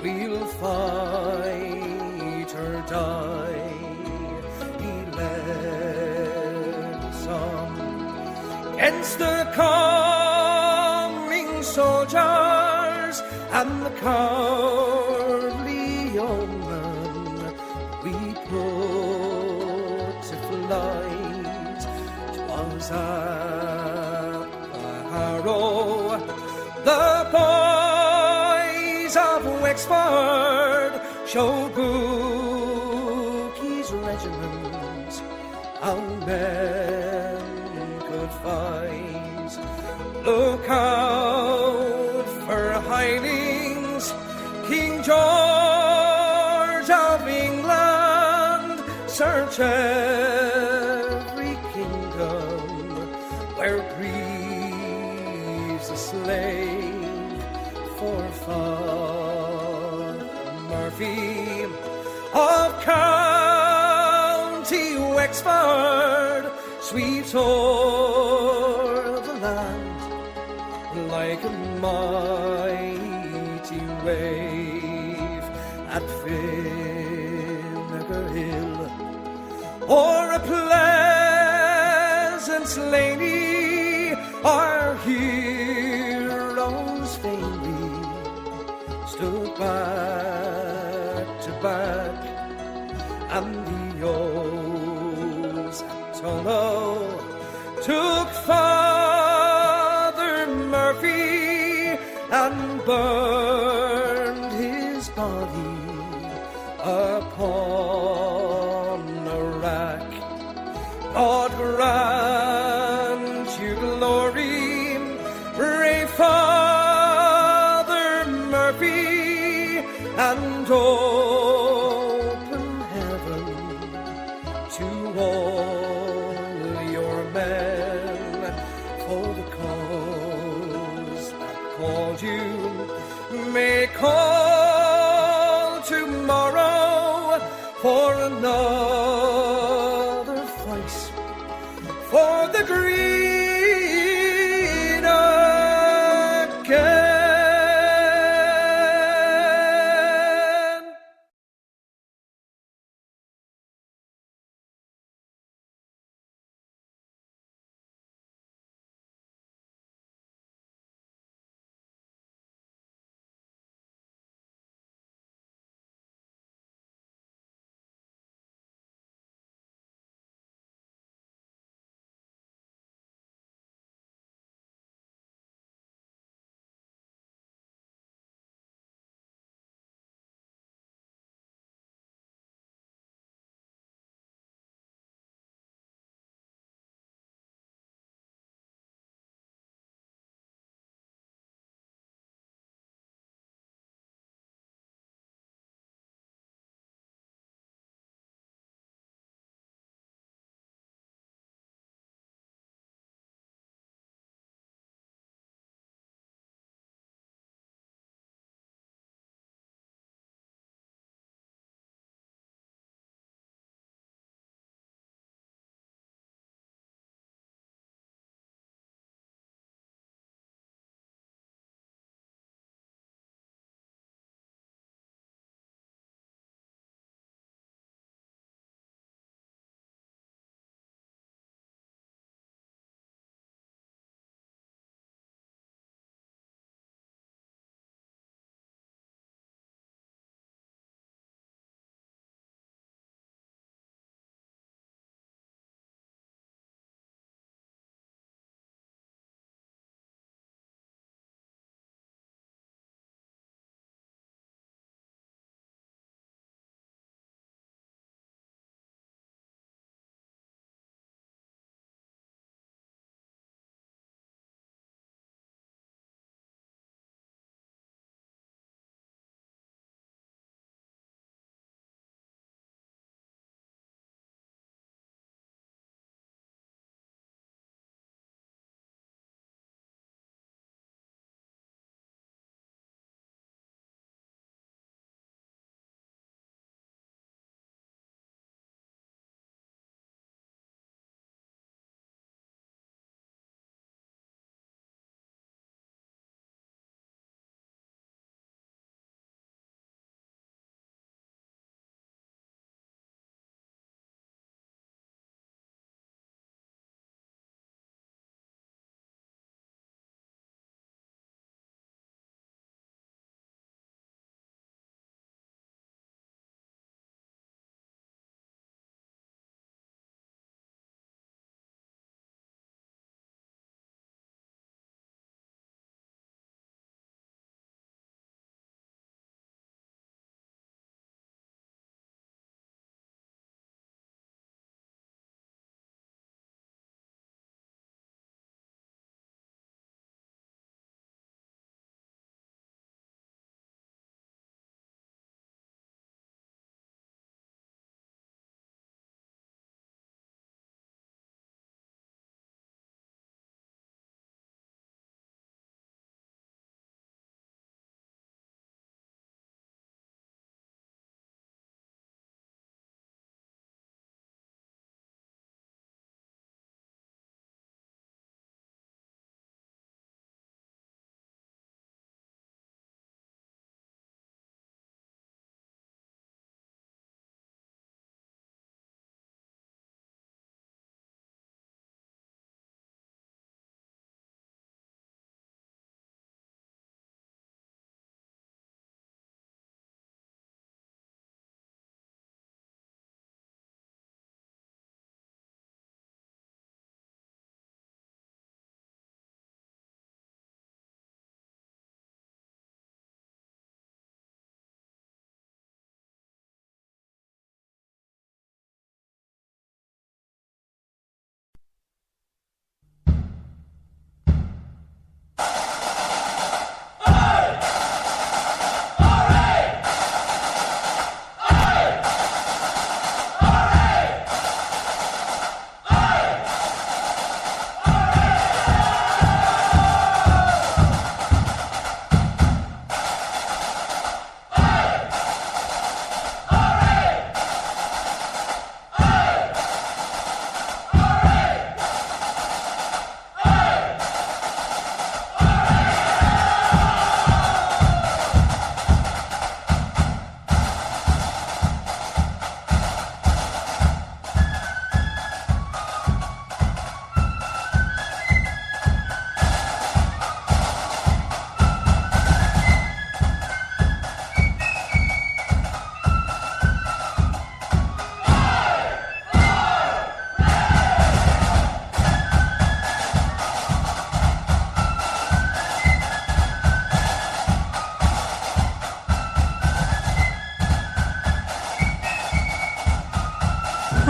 S5: We'll fight or die. He led us on against the coming soldiers and the cowardly yeomen. We put to flight. 'Twas at the Harrow, the boys of Wexford showed Bookie's regiment how men could fight. Look out for hidings, King George of England. Search every kingdom where grieves a slave for Father Murphy of County Wexford sweeps o'er the land like a mighty wave at Vinegar Hill, or a pleasant slaney, our heroes vainly stood back to back, and the O's at Tono took Father Murphy and burned his body upon a rack. God grant you glory, brave Father Murphy, and open heaven to all your men, for the cause that called you may call tomorrow for another voice for the green again.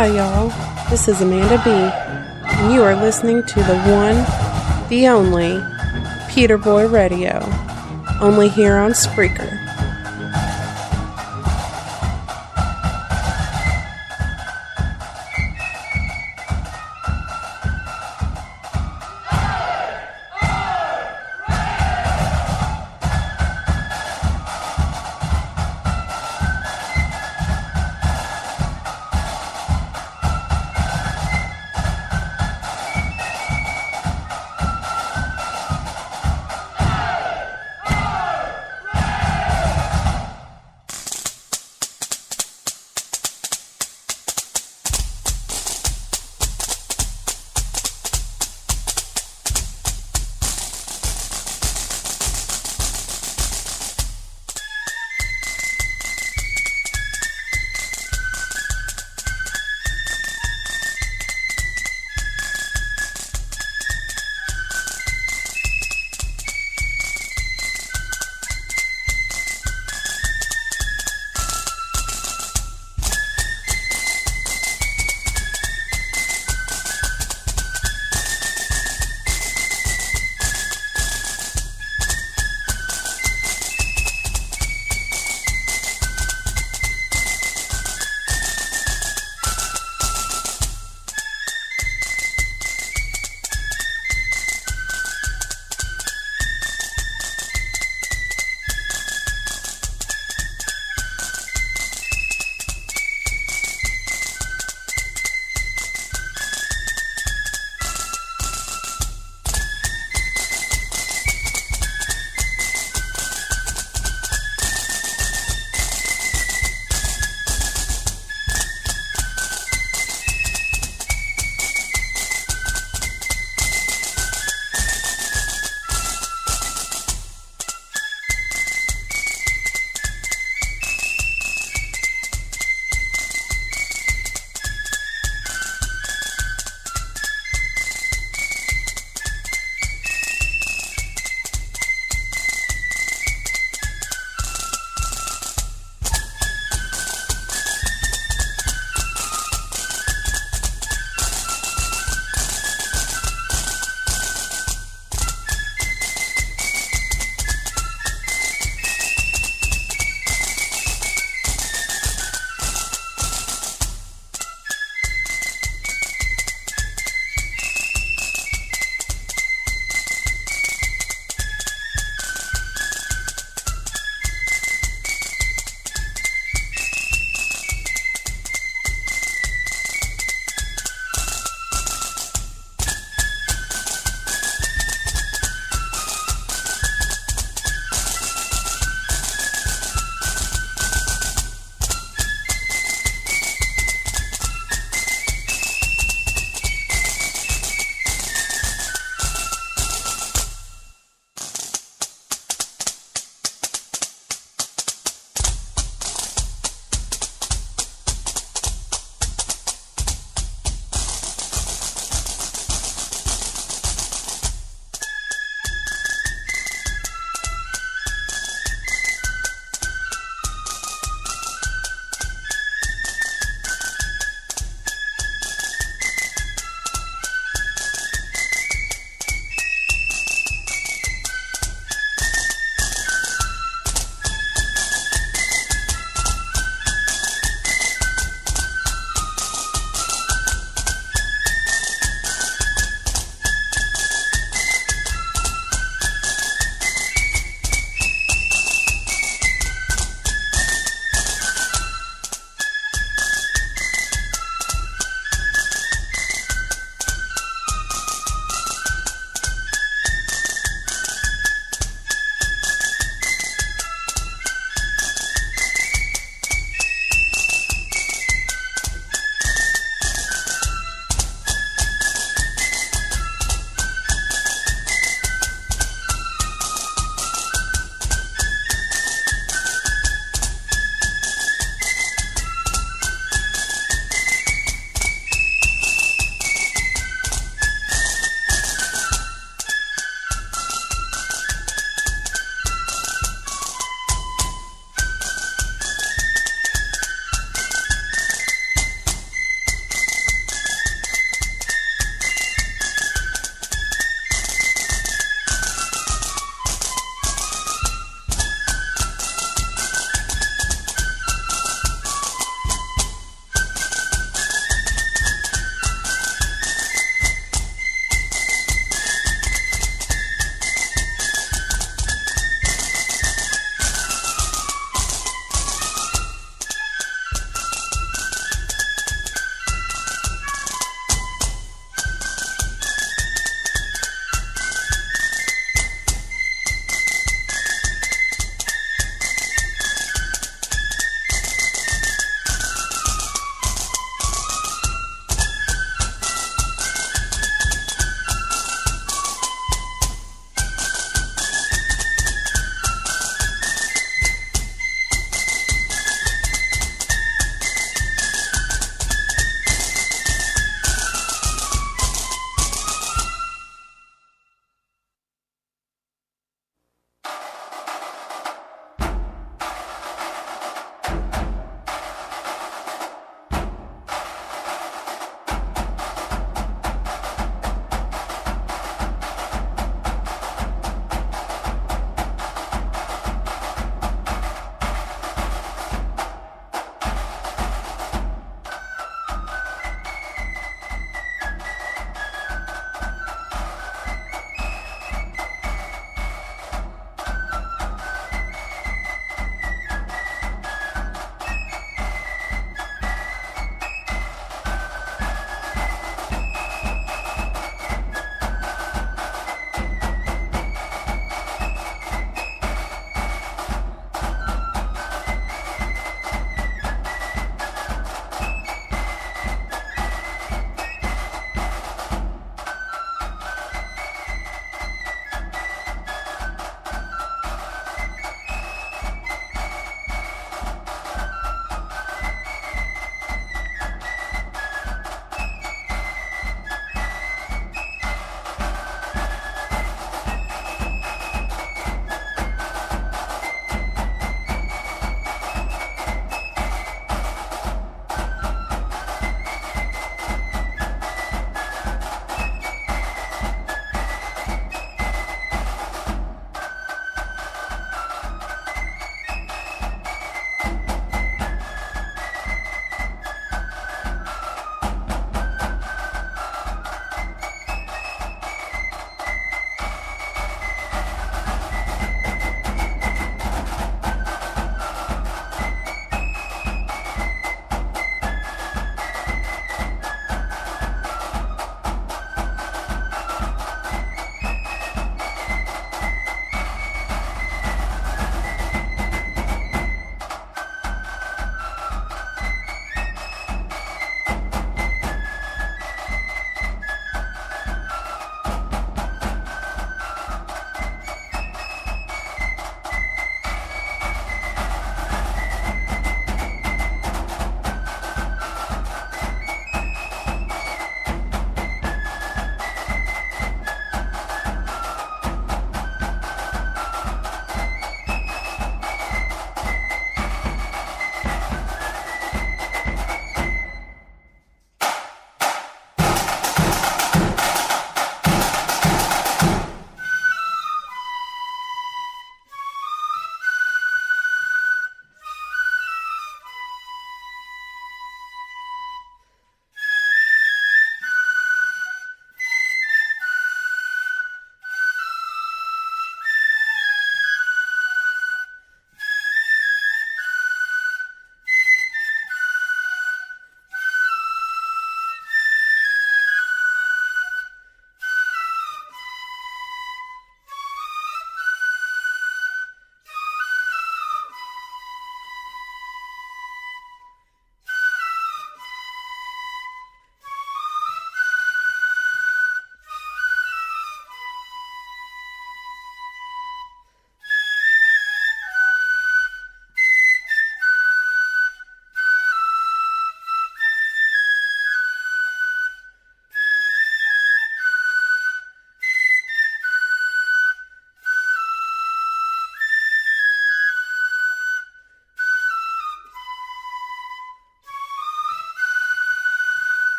S12: Hi, y'all. This is Amanda B., and you are listening to the one, the only, Peter Boy Radio, only here on Spreaker.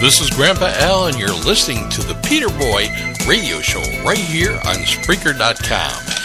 S13: This is Grandpa Al, and you're listening to the Peter Boy Radio Show right here on Spreaker.com.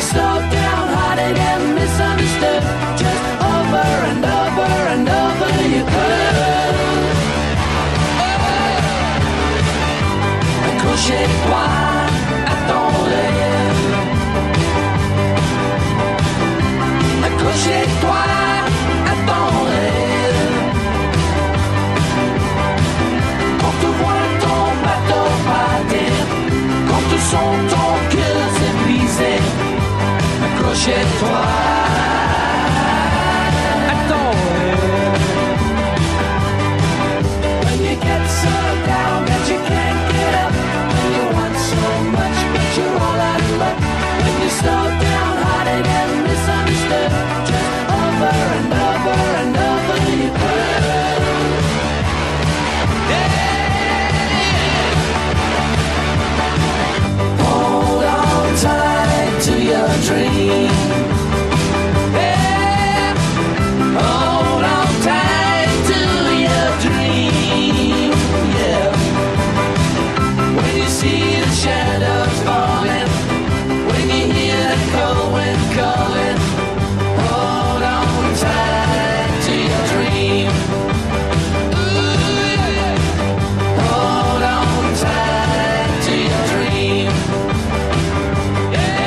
S14: you're slowed down, hearted and misunderstood, just over and over and over you could. Accrochez-toi à ton rêve. Accrochez-toi à ton rêve. Quand tu vois ton bateau partir, quand tu sens ton cœur s'épuiser, accrochez-toi à ton rêve. When you get so down that you can't get up, when you want so much but you're all out of luck, when you're slowed down, hearted and misunderstood, just over and over and over you could. Hold on tight to your dream. Yeah. Hold on tight to your dream. Yeah. When you see the shadows falling, when you hear the cold wind calling, hold on tight to your dream. Ooh, yeah. Hold on tight to your dream. Yeah.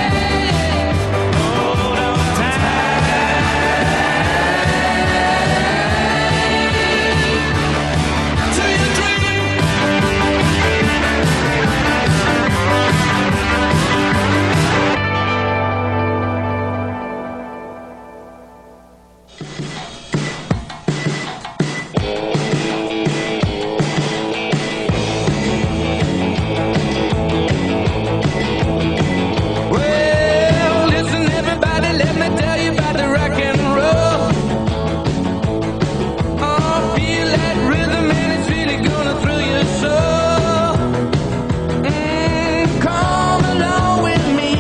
S14: Hold on tight to your dream. Well, listen everybody, let me tell you about the rock and roll. Oh, feel that rhythm and it's really gonna thrill your soul. Come along with me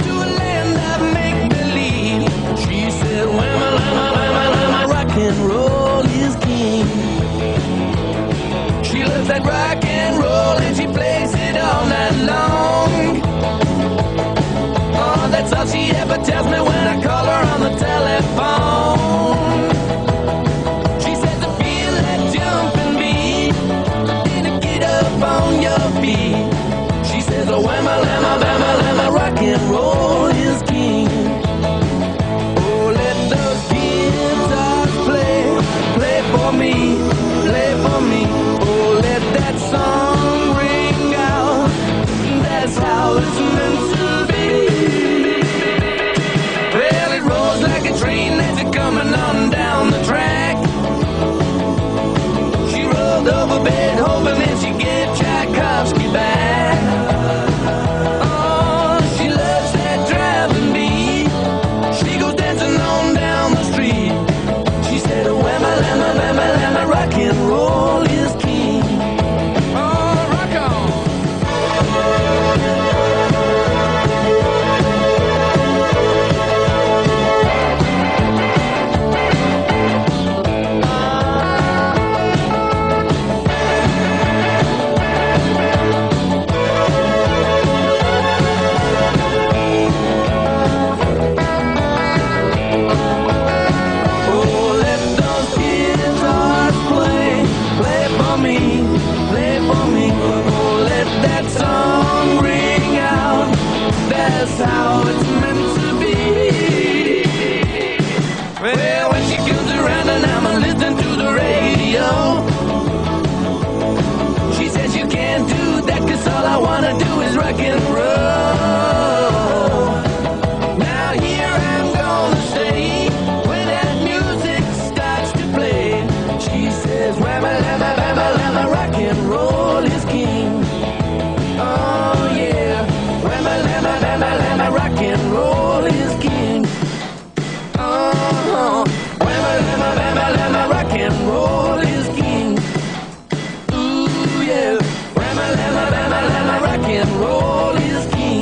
S14: to a land of make-believe. She said, whamma, rock and roll is king. She loves that rock and roll and she plays it all night long. Oh, that's all she ever tells me when I call her on the telephone. She says to feel that jumping beat, and to get up on your feet. She says, oh, whamma, rock and roll is king. Oh, let those guitars play, play for me, play for me. Oh, let that song ring out, that's how it's meant to be. Well, it rolls like a train as it's coming on down the track. She rolled over Beethoven and she gave Tchaikovsky back. Oh, she loves that driving beat. She goes dancing on down the street. She said, oh, whamma, rock and roll is king. Oh, rock on. Oh, let those guitars play, play for me, play for me. Oh, let that song ring out, that's how it's meant to be. Well, when she comes around and I'm listening to the radio, she says you can't do that 'cause all I wanna do is rock and roll. Now here I'm gonna stay when that music starts to play. She says, whamma, rock and roll is king. Oh yeah, whamma, rock and roll is king. Oh, whamma, rock and roll is king. Ooh yeah, whamma, rock and roll is king.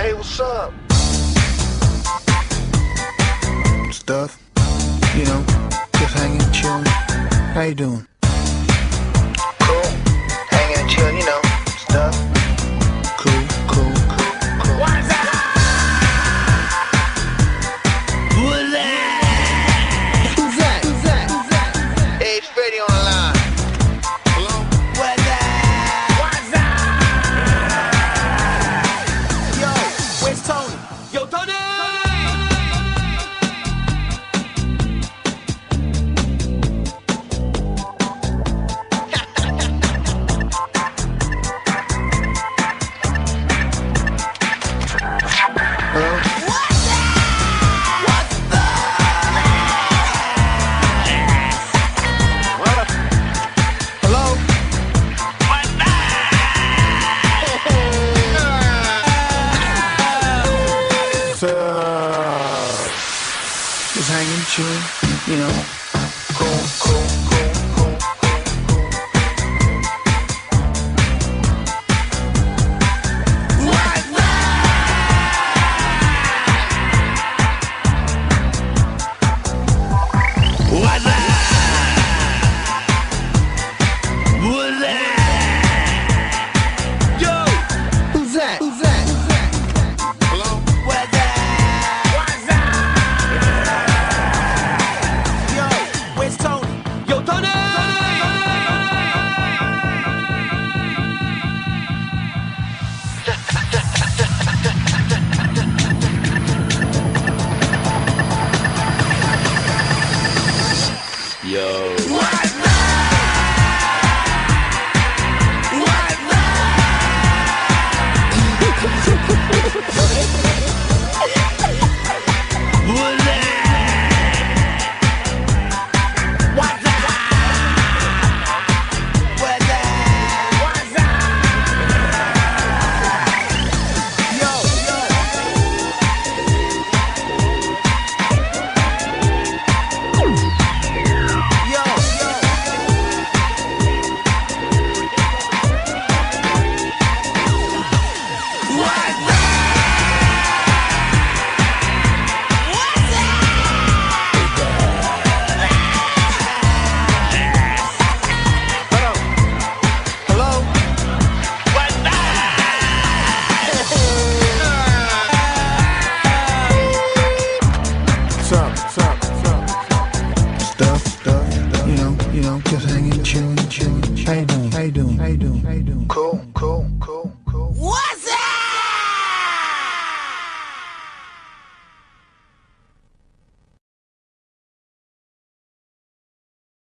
S15: Hey, what's up? Stuff. You know, just hanging, chilling. How you doing? Cool. Hanging and chilling, you know. Stuff. Cool. What's that? Who's that? Who's that? Hey, it's Freddie on the line. Hello? What's that? Yo, where's Tony? Yo, Tony! Just hanging, chilling, you know.